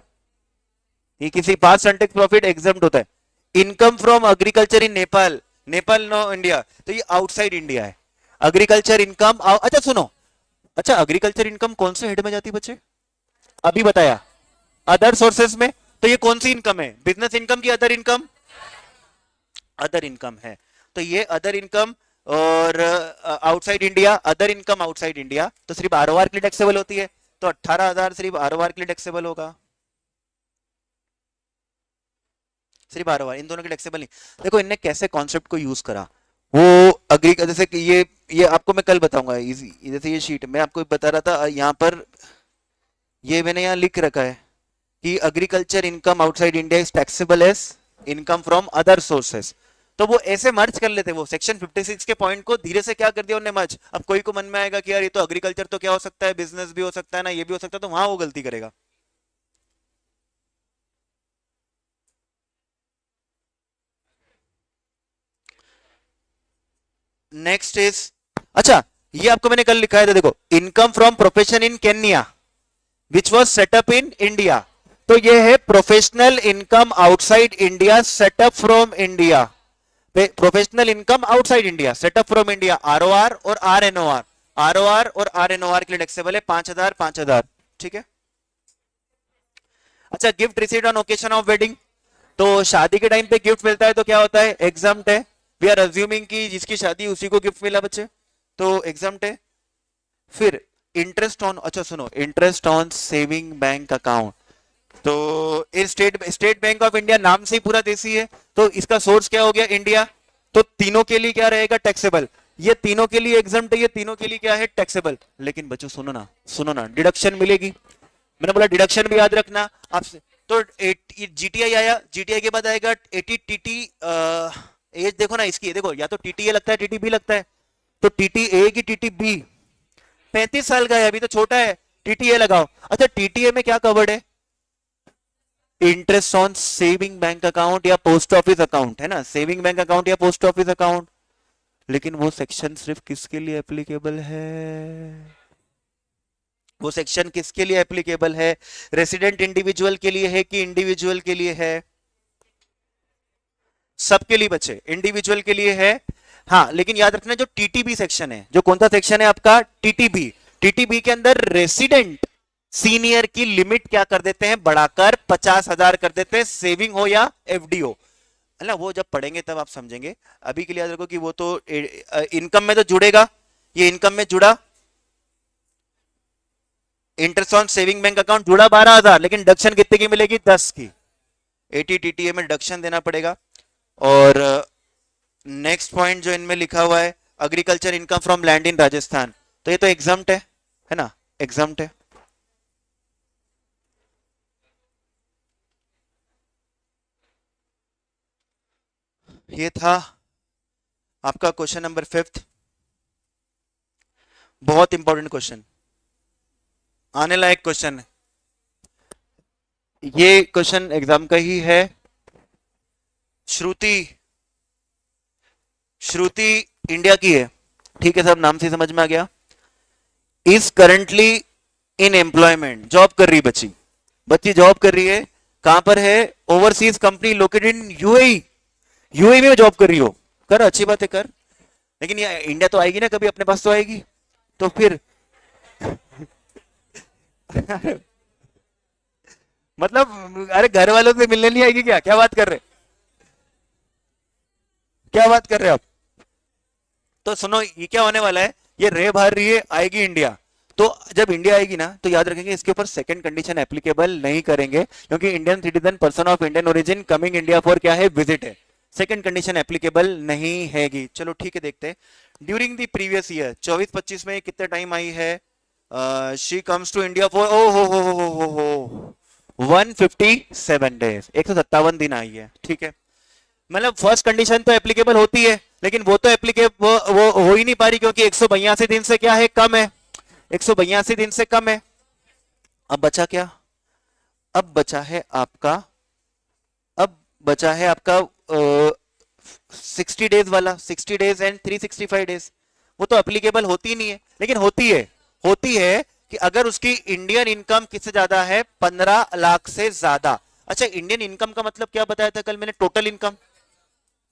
ये किसी पास्ट अनटैक्स प्रॉफिट एग्जम्प्ट होता है। Income from agriculture in Nepal, Nepal no India, तो ये आउटसाइड इंडिया है। एग्रीकल्चर इनकम, अच्छा सुनो, अच्छा एग्रीकल्चर इनकम कौन से हेड में जाती है बच्चे, अभी बताया, अदर सोर्सेस में, तो तो ये कौन सी इनकम है, बिजनेस इनकम की अदर इनकम, अदर इनकम है। तो ये अदर इनकम और outside India, other income outside India तो सिर्फ आरओआर के लिए टैक्सेबल होती है, तो 18,000 सिर्फ आरओआर के लिए टैक्सेबल होगा, सिर्फ आरओआर, इन दोनों के टैक्सेबल नहीं। देखो इनने कैसे कॉन्सेप्ट को यूज करा, वो अग्री, जैसे कि ये आपको मैं कल बताऊंगा इजी, जैसे ये शीट मैं आपको बता रहा था, यहाँ पर ये मैंने यहाँ लिख रखा है कि agriculture income outside India is taxable as income from other sources. तो वो ऐसे मर्ज कर लेते, वो सेक्शन 56 के पॉइंट को धीरे से क्या कर दिया उन्होंने मर्ज। अब कोई को मन में आएगा कि यार ये तो एग्रीकल्चर तो क्या हो सकता है, बिजनेस भी हो सकता है ना, ये भी हो सकता है, तो वहां वो गलती करेगा। नेक्स्ट इज, अच्छा ये आपको मैंने कल लिखा है, तो देखो income from profession in Kenya which was setup in India, तो ये है professional income outside India setup from India, professional income outside India setup from India, ROR और आरएनओआर, आरओआर और आरएनओआर के लिए टैक्सेबल है 5,000 5,000, ठीक है। अच्छा gift received on occasion of wedding, तो शादी के टाइम पे गिफ्ट मिलता है तो क्या होता है, एग्जम्प्ट है। वी आर अज्यूमिंग कि जिसकी शादी उसी को गिफ्ट मिला बच्चे, तो एग्जम्प्ट है। फिर इंटरेस्ट ऑन, अच्छा सुनो, interest on saving bank account, तो स्टेट बैंक ऑफ इंडिया नाम से ही पूरा देसी है, तो इसका सोर्स क्या हो गया, इंडिया, तो तीनों के लिए क्या रहेगा, टैक्सेबल। ये तीनों के लिए एग्जम्प्ट है, ये तीनों के लिए क्या है, टैक्सेबल। लेकिन बच्चों सुनो ना, सुनो ना, डिडक्शन मिलेगी, मैंने बोला डिडक्शन भी याद रखना आपसे। तो जीटीआई आया, जीटीआई के बाद आएगा 80 टीटी, एज देखो ना इसकी, देखो या तो टीटीए लगता है टीटी बी लगता है, तो टीटी ए की टीटी बी 35 साल का है, अभी तो छोटा है, टीटीए लगाओ। अच्छा टीटीए में क्या कवर्ड है, interest on saving bank account या पोस्ट ऑफिस अकाउंट, है ना, सेविंग बैंक अकाउंट या पोस्ट ऑफिस अकाउंट। लेकिन वो सेक्शन सिर्फ किसके लिए एप्लीकेबल है, वो सेक्शन किसके लिए एप्लीकेबल है, रेसिडेंट इंडिविजुअल के लिए है कि इंडिविजुअल के लिए है, सबके लिए बच्चे, इंडिविजुअल के लिए है। हाँ लेकिन याद रखना जो टीटीबी सेक्शन है, जो कौन सा सेक्शन है आपका, टीटीबी, टीटीबी के अंदर रेसिडेंट सीनियर की लिमिट क्या कर देते हैं, बढ़ाकर 50,000 कर देते हैं, सेविंग हो या एफडी हो, है ना, वो जब पढ़ेंगे तब आप समझेंगे। अभी के लिए याद रखो कि वो तो इनकम में तो जुड़ेगा, ये इनकम में जुड़ा, interest on saving bank account जुड़ा 12,000, लेकिन डिडक्शन कितने की मिलेगी, 10 की, 80 टीटीए में डिडक्शन देना पड़ेगा। और नेक्स्ट पॉइंट जो इनमें लिखा हुआ है, agriculture income from land in Rajasthan, तो ये तो एग्जम्प्ट है ना, एग्जम्प्ट है। ये था आपका क्वेश्चन नंबर 5, बहुत इंपॉर्टेंट क्वेश्चन, आने लायक क्वेश्चन है, ये क्वेश्चन एग्जाम का ही है। श्रुति, श्रुति इंडिया की है, ठीक है, सब नाम से समझ में आ गया। Is currently in employment, job कर रही बच्ची, बच्ची जॉब कर रही है, कहां पर है, overseas company located in UAE, UAE में जॉब कर रही हो, कर, अच्छी बात है कर, लेकिन ये इंडिया तो आएगी ना कभी, अपने पास तो आएगी, तो फिर मतलब अरे घर वालों से मिलने नहीं आएगी क्या, क्या बात कर रहे, क्या बात कर रहे आप। तो सुनो ये क्या होने वाला है, ये रह बाहर रही है, आएगी इंडिया, तो जब इंडिया आएगी ना तो याद रखेंगे इसके ऊपर सेकंड कंडीशन एप्लीकेबल नहीं करेंगे, क्योंकि Indian citizen person of Indian origin coming India for क्या है, विजिट है, सेकंड कंडीशन एप्लीकेबल नहीं हैगी। चलो ठीक है, देखते हैं ड्यूरिंग द प्रीवियस ईयर 24-25 में कितने टाइम आई है, she comes to India for ओ हो 157 डेज, 157 दिन आई है, ठीक है। मतलब फर्स्ट कंडीशन तो एप्लीकेबल होती है, लेकिन वो तो एप्लीकेबल वो हो ही नहीं पा रही, क्योंकि 182 दिन से क्या है, कम है, 182 दिन से कम है। अब बचा क्या, अब बचा है आपका, अब बचा है आपका 60 डेज वाला, 60 डेज एंड 365 डेज, वो तो एप्लीकेबल होती नहीं है, लेकिन होती है कि अगर उसकी इंडियन इनकम किससे ज्यादा है, 15 लाख से ज्यादा। अच्छा इंडियन इनकम का मतलब क्या बताया था कल मैंने, टोटल इनकम,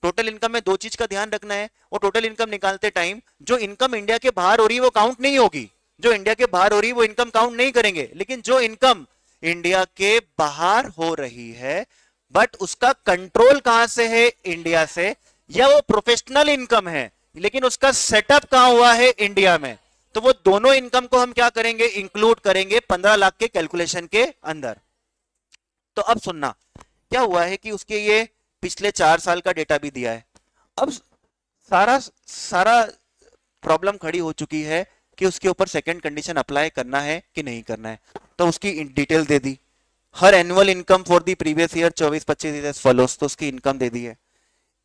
टोटल इनकम में दो चीज का ध्यान रखना है, वो टोटल इनकम निकालते टाइम जो इनकम इंडिया के बाहर हो रही है वो काउंट नहीं होगी, जो इंडिया के बाहर हो रही है वो इनकम काउंट नहीं करेंगे, लेकिन जो इनकम इंडिया के बाहर हो रही है, बट उसका कंट्रोल कहां से है? इंडिया से। या वो प्रोफेशनल इनकम है लेकिन उसका सेटअप कहां हुआ है? इंडिया में। तो वो दोनों इनकम को हम क्या करेंगे? इंक्लूड करेंगे 15 लाख के कैलकुलेशन के अंदर। तो अब सुनना क्या हुआ है कि उसके ये पिछले 4 साल का डेटा भी दिया है। अब सारा सारा प्रॉब्लम खड़ी हो चुकी है कि उसके ऊपर सेकंड कंडीशन अप्लाई करना है कि नहीं करना है। तो उसकी डिटेल दे दी। Her annual income for the previous year 24-25 is as follows. तो उसकी इनकम दे दी है।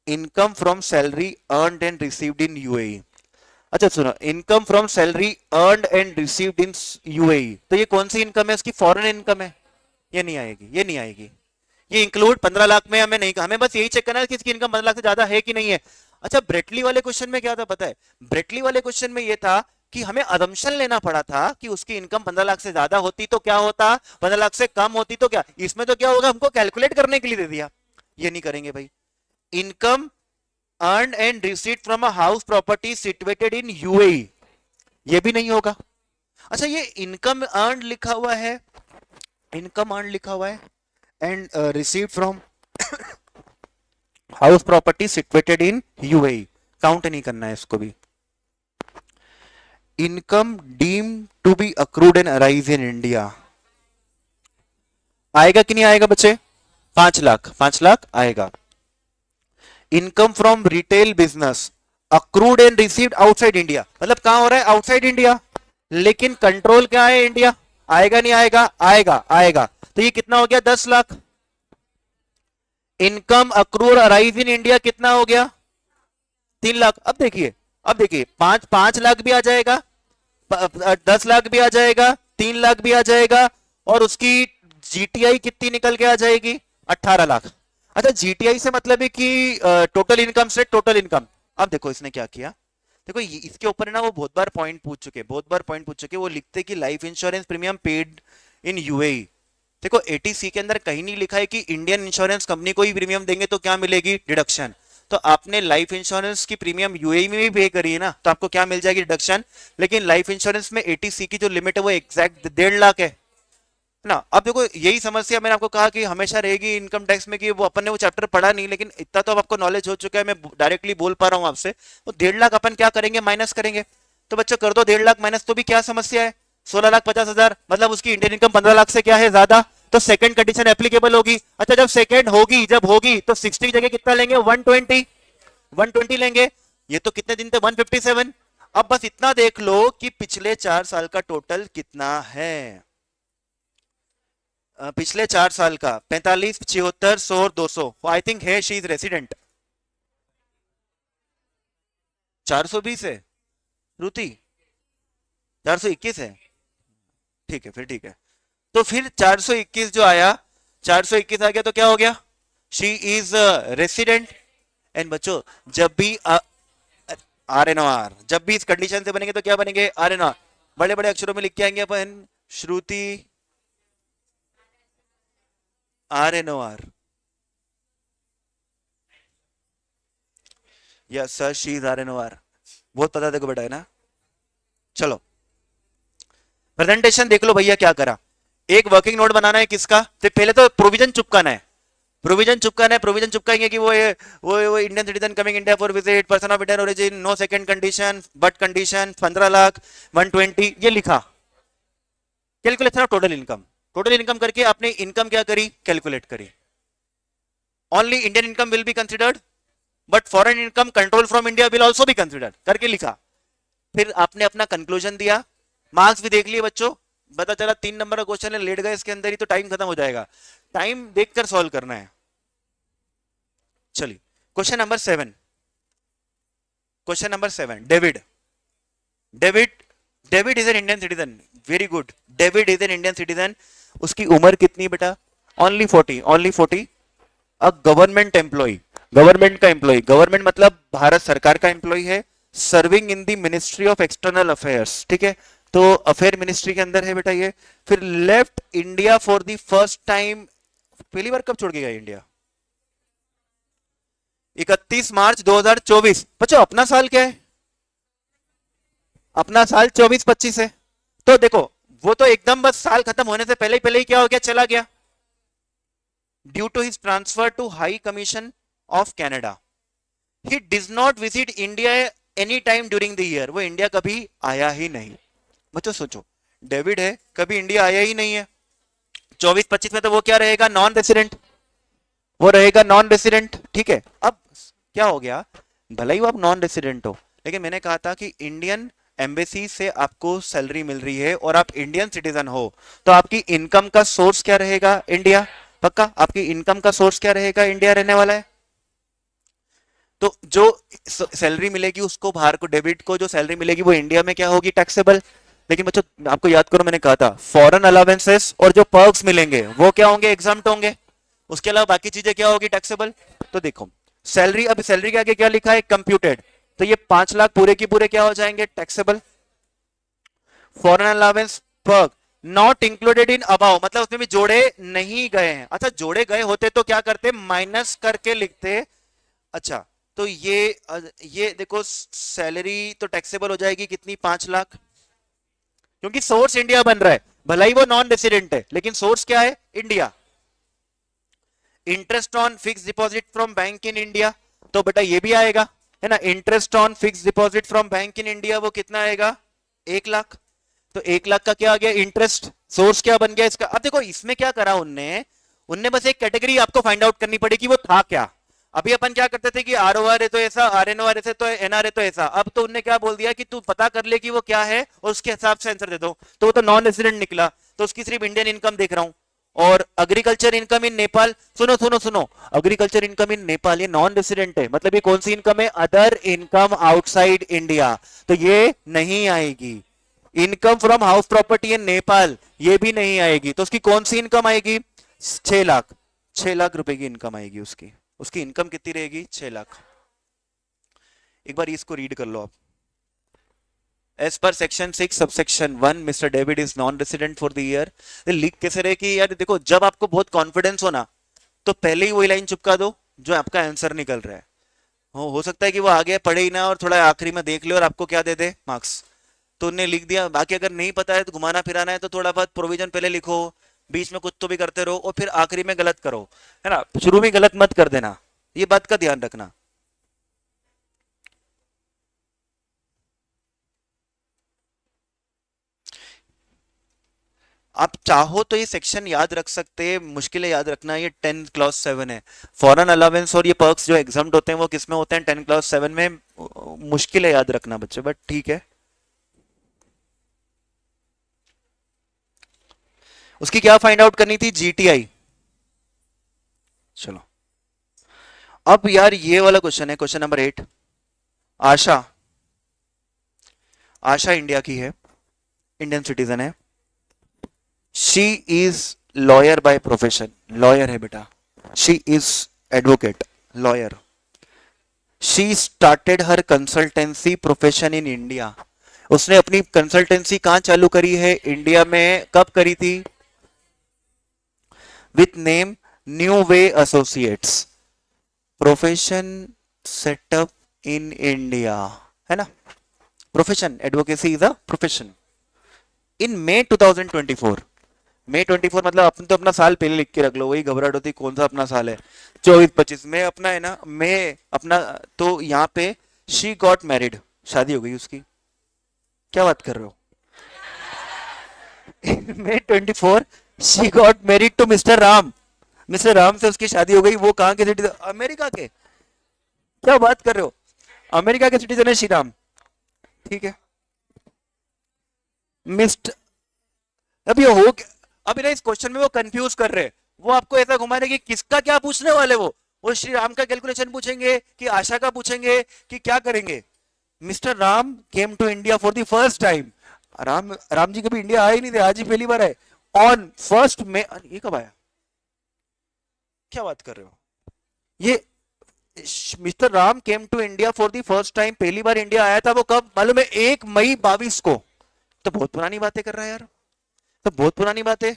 Income from salary earned and received in UAE. अच्छा सुनो, income from salary earned and received in UAE, तो ये कौन सी इनकम है? उसकी फॉरेन इनकम है। ये नहीं आएगी, ये नहीं आएगी। ये इंक्लूड 15 लाख में हमें नहीं, हमें बस यही चेक करना है कि इसकी इनकम 15 लाख से ज्यादा है कि नहीं है। अच्छा, ब्रेटली वाले क्वेश्चन में क्या था पता है? ब्रेटली वाले क्वेश्चन में ये था कि हमें अदम्पशन लेना पड़ा था कि उसकी इनकम 15 लाख से ज्यादा होती तो क्या होता, 15 लाख से कम होती तो क्या। इसमें तो क्या होगा, हमको कैलकुलेट करने के लिए दे दिया। ये नहीं करेंगे भाई। Income earn and received from a house property situated in UAE, ये भी नहीं होगा। अच्छा, ये इनकम अर्न लिखा हुआ है, इनकम अर्न लिखा हुआ है and received from house property situated in UAE, count नहीं करना है इसको भी। Income deem to be accrued and arise in India, आएगा कि नहीं आएगा बच्चे? 5 लाख, 5 लाख आएगा। Income from retail business accrued and received outside India, मतलब कहां हो रहा है? आउटसाइड इंडिया, लेकिन कंट्रोल क्या है? इंडिया। आएगा नहीं आएगा? आएगा, आएगा। तो ये कितना हो गया? 10 lakh. Income accrued arise in India कितना हो गया? 3 लाख। अब देखिए, अब देखिए, 5 लाख भी आ जाएगा, 10 लाख भी आ जाएगा, 3 लाख भी आ जाएगा, और उसकी जीटीआई कितनी निकल के आ जाएगी? 18 लाख। अच्छा, जीटीआई से मतलब है कि टोटल इनकम से टोटल इनकम। अब देखो इसने क्या किया, देखो इसके ऊपर है ना, वो बहुत बार पॉइंट पूछ चुके, बहुत बार पॉइंट पूछ चुके। वो लिखते कि life insurance premium paid in UAE. देखो 80C के अंदर कहीं नहीं लिखा है कि इंडियन इंश्योरेंस कंपनी को ही प्रीमियम देंगे तो क्या मिलेगी? डिडक्शन। तो आपने लाइफ इंश्योरेंस की प्रीमियम यूएई में भी पे करी है ना, तो आपको क्या मिल जाएगी? डिडक्शन। लेकिन लाइफ इंश्योरेंस में 80C की जो लिमिट है वो एग्जैक्ट 1.5 लाख है ना। अब देखो यही समस्या मैंने आपको कहा कि हमेशा रहेगी इनकम टैक्स में कि वो अपन ने वो चैप्टर पढ़ा नहीं, लेकिन इतना तो अब आपको नॉलेज हो चुका है, मैं डायरेक्टली बोल पा रहा हूं आपसे। तो 1.5 लाख अपन क्या करेंगे? माइनस करेंगे। तो बच्चों कर दो 1.5 लाख माइनस, तो भी क्या समस्या है? 16,50,000, मतलब उसकी इंडियन इनकम 15 लाख से क्या है? ज्यादा। तो सेकंड कंडीशन एप्लीकेबल होगी। अच्छा, जब सेकंड होगी, जब होगी तो 60 की जगह कितना लेंगे? 120, 120 लेंगे। ये तो कितने दिन थे? 157। अब बस इतना देख लो कि पिछले 4 साल का टोटल कितना है। पिछले 4 साल का 45, 76, 100, 200। आई थिंक है शी इज रेसिडेंट। 420 है श्रुति? 421 है? ठीक है, फिर ठीक है। तो फिर 421 जो आया, 421 आ गया तो क्या हो गया? She is resident. एंड बच्चों जब भी आर एन आर, जब भी इस कंडीशन से बनेंगे तो क्या बनेंगे? R N R. बड़े बड़े अक्षरों में लिख के आएंगे अपन, Shruti R N O R. Yes sir, she is R N O R. बहुत पता देखो बेटा, है ना। चलो प्रेजेंटेशन देख लो भैया क्या करा। एक वर्किंग नोट बनाना है किसका? तो पहले तो प्रोविजन चुपकाना है, प्रोविजन चुपकाना है। प्रोविजन चुपकाएंगे कि वो Indian citizen coming India for visit, person of Indian origin, no second condition but condition, 15 lakh, 120, ये लिखा। Calculation of total income, total income करके आपने इनकम क्या करी? कैलकुलेट करी। Only Indian income will be considered but foreign income control from India will also be considered करके लिखा। फिर आपने अपना कंक्लूजन दिया, मार्क्स भी देख लिए बच्चों। पता चला 3 नंबर का क्वेश्चन है, लेट गए इसके अंदर ही तो टाइम खत्म हो जाएगा। टाइम देखकर सॉल्व करना है। चलिए question number 7, question number 7। David, David, David is an Indian citizen. Very good, David is an Indian citizen. उसकी उम्र कितनी बेटा? Only 40, only 40। A government employ, government का एम्प्लॉय, गवर्नमेंट मतलब भारत सरकार का एम्प्लॉय है, serving in the ministry of external affairs. ठीक है, तो अफेयर मिनिस्ट्री के अंदर है बेटा ये। फिर left India for the first time, पहली बार कब छोड़ के गया इंडिया? 31 मार्च 2024। बच्चों अपना साल क्या है? अपना साल 24-25 है। तो देखो वो तो एकदम बस साल खत्म होने से पहले ही क्या हो गया, चला गया, due to his transfer to high commission of Canada. He does not visit India any time during the year, वो इंडिया कभी आया ही नहीं। बच्चों सोचो, डेविड है, कभी इंडिया आया ही नहीं है, 24-25 में तो वो क्या रहेगा, नॉन रेसिडेंट, वो रहेगा नॉन रेसिडेंट, ठीक है। अब क्या हो गया, भले ही वो आप नॉन रेसिडेंट हो, लेकिन मैंने कहा था कि इंडियन एम्बेसी से आपको सैलरी मिल रही है और आप इंडियन सिटीजन हो, तो आपकी इनकम का सोर्स क्या रहेगा, इंडिया। पक्का आपकी इनकम का सोर्स क्या रहेगा, इंडिया रहने वाला है। तो जो सैलरी मिलेगी उसको बाहर को, डेबिट को जो सैलरी मिलेगी वो इंडिया में क्या होगी, टैक्सेबल। लेकिन बच्चों आपको याद करो, मैंने कहा था फॉरेन अलावेंसेस और जो पर्क्स मिलेंगे वो क्या होंगे, एग्जाम्प्ट होंगे, उसके अलावा बाकी चीजें क्या होगी, टैक्सेबल। तो देखो सैलरी, अब सैलरी के आगे क्या लिखा है, कंप्यूटेड, तो ये 5 लाख पूरे की पूरे क्या हो जाएंगे, taxable. Foreign allowance perk not included in above, मतलब उसमें भी जोड़े नहीं गए हैं। अच्छा जोड़े गए होते तो क्या करते, माइनस करके लिखते। अच्छा तो ये देखो सैलरी तो टैक्सेबल हो जाएगी कितनी, 5 लाख, क्योंकि सोर्स इंडिया बन रहा है, भला ही वो नॉन रेसिडेंट है लेकिन सोर्स क्या है, India. Interest on fix deposit from bank in India, तो बेटा ये भी आएगा, है ना, interest on fix deposit from bank in India, वो कितना आएगा, 1 लाख। तो 1 लाख का क्या आ गया, इंटरेस्ट, सोर्स क्या बन गया इसका। अब देखो इसमें क्या करा उनने, उनने बस एक कैटेगरी आपको फाइंड आउट करनी पड़ेगी, वो था क्या। अभी अपन क्या करते थे कि आर ओ आर है तो ऐसा, आर एन ओ आर है तो एन आर है तो ऐसा, अब तो उनने क्या बोल दिया कि तू पता कर ले कि वो क्या है और उसके हिसाब से आंसर दे दो। तो वो तो नॉन रेसिडेंट निकला, तो उसकी सिर्फ इंडियन इनकम देख रहा हूं। और एग्रीकल्चर इनकम इन नेपाल, सुनो सुनो सुनो, एग्रीकल्चर इनकम इन नेपाल ये नॉन रेसिडेंट है, मतलब ये कौन सी इनकम है, अदर इनकम आउटसाइड इंडिया, तो ये नहीं आएगी। Income from house property in Nepal ये भी नहीं आएगी, तो उसकी कौन सी इनकम आएगी, 6 लाख, 6 लाख रुपए की इनकम आएगी उसकी। उसकी इनकम कितनी रहेगी, 6 लाख। एक बार इसको रीड कर लो आप। As per section 6 subsection 1 mister David is non resident for the year. लिख कैसे रहे कि यार देखो जब आपको बहुत कॉन्फिडेंस हो ना, तो पहले ही वही लाइन चिपका दो जो आपका आंसर निकल रहा है। हो सकता है कि वो आगे पढ़े ही ना और थोड़ा आखिरी में देख ले और आपको क्या दे दे, मार्क्स। तो उन्हें लिख दिया, बाकी अगर नहीं पता है तो घुमाना फिराना है तो थोड़ा बहुत प्रोविजन पहले लिखो, बीच में कुछ तो भी करते रहो और फिर आखिरी में गलत करो, है ना, शुरू में गलत मत कर देना, ये बात का ध्यान रखना। आप चाहो तो ये सेक्शन याद रख सकते हैं, मुश्किल है याद रखना, ये 10 क्लॉज 7 है। फॉरेन अलावेंस और ये पर्क्स जो एग्जाम्प्ट होते हैं वो किसमें होते हैं, 10 क्लॉज 7 में। मुश्किल है याद रखना बच्चे, बट ठीक है। उसकी क्या फाइंड आउट करनी थी, जीटीआई। चलो अब यार ये वाला क्वेश्चन है, क्वेश्चन नंबर 8। आशा, आशा इंडिया की है, इंडियन सिटीजन है। She is lawyer by profession, lawyer है बेटा। She is advocate, lawyer. She started her consultancy profession in India, उसने अपनी कंसल्टेंसी कहां चालू करी है, इंडिया में। कब करी थी, with name new way associates, profession setup in India, है ना। Profession, advocacy is a profession. In May 2024, May 24 मतलब अपन तो अपना साल पहले लिख के रख लो, वही घबराहट होती कौन सा अपना साल है, 24-25 में अपना है ना, मैं अपना। तो यहाँ पे शी गॉट मैरिड, शादी हो गई उसकी। क्या बात कर रहे हो, May 24 she got married to mister Ram, mister Ram से उसकी शादी हो गई। वो कहाँ के सिटीजन, अमेरिका के। क्या बात कर रहे हो, अमेरिका के सिटीजन है श्री राम, ठीक है। मिस्टर, अब ये हो, अभी ना इस क्वेश्चन में वो कंफ्यूज कर रहे हैं, वो आपको ऐसा घुमा रहे कि किसका क्या पूछने वाले, वो श्री राम का कैलकुलेशन पूछेंगे कि आशा का पूछेंगे कि क्या करेंगे। Mr Ram came to India for the first time, Ram ji कभी इंडिया आए ही नहीं थे, आज ही पहली बार आए, ऑन 1 मई। ये कब आया, क्या बात कर रहे हो, ये mister Ram came to India for the first time, पहली बार इंडिया आया था वो कब मालूम है, 1 मई 22 को। तो बहुत पुरानी बातें कर रहा है यार, तो बहुत पुरानी बात है।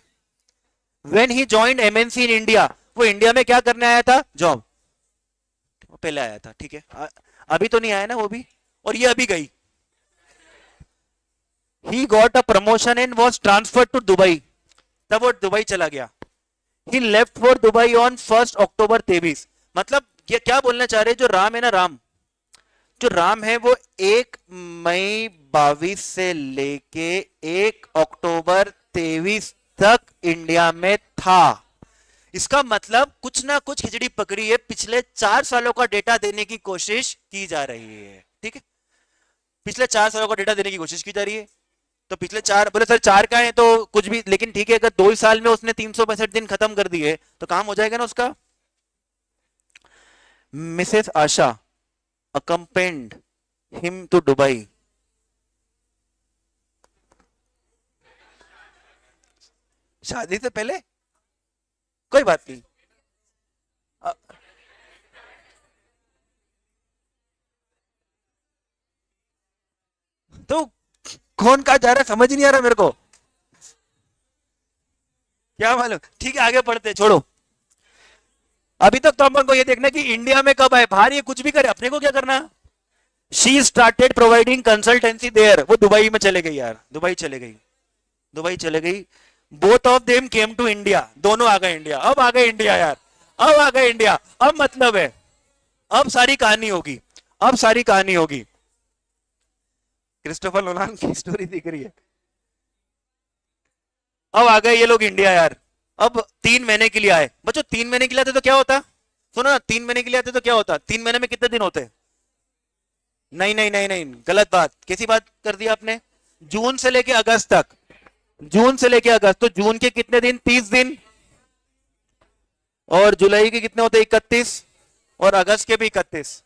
When he joined MNC in India, वो इंडिया में क्या करने आया था, जॉब, वो पहले आया था, ठीक है। अभी तो नहीं आया ना वो भी, और ये अभी गई। He got a promotion and was transfer to Dubai, तब वो दुबई चला गया। He left for Dubai on 1 October 23। मतलब ये क्या बोलना चाह रहे हैं, जो राम है ना, राम, जो राम है वो 1 मई 22 से लेके 1 अक्टूबर 23 तक इंडिया में था। इसका मतलब कुछ ना कुछ खिचड़ी पकड़ी है, पिछले 4 सालों का डेटा देने की कोशिश की जा रही है। ठीक है, पिछले 4 सालों का डेटा देने की कोशिश की जा रही है। तो पिछले 4 बोले सर 4 का है तो कुछ भी, लेकिन ठीक है, अगर 2 ही साल में उसने 365 दिन खत्म कर दिए तो काम हो जाएगा ना उसका। Mrs Asha accompanied him to Dubai। शादी से पहले कोई बात नहीं। अ- तो कौन कहा जा रहा है समझ ही नहीं आ रहा मेरे को, क्या मालूम। ठीक है आगे बढ़ते, छोड़ो। अभी तक तो अपन को ये देखना कि इंडिया में कब आए, बाहर ये कुछ भी करे, अपने को क्या करना। She started providing consultancy there, वो दुबई में चले गई यार, दुबई चले गई, दुबई चले गई। Both of them came to India, दोनों आ गए इंडिया। अब आ गए इंडिया यार, अब आ गए इंडिया। अब मतलब है, अब सारी कहानी होगी, अब सारी कहानी होगी। क्रिस्टोफर नोलान की स्टोरी दिख रही है। अब आ गए ये लोग इंडिया यार। अब 3 महीने के लिए आए बच्चों, 3 महीने के लिए आते तो क्या होता, सुनो ना, 3 महीने के लिए आते तो क्या होता, 3 महीने में कितने दिन होते। नहीं नहीं नहीं नहीं, गलत बात, कैसी बात कर दी आपने। जून से लेके अगस्त तक, जून से लेके अगस्त, तो जून के कितने दिन, 30 दिन। और जुलाई के कितने होते, 31। और अगस्त के भी 31।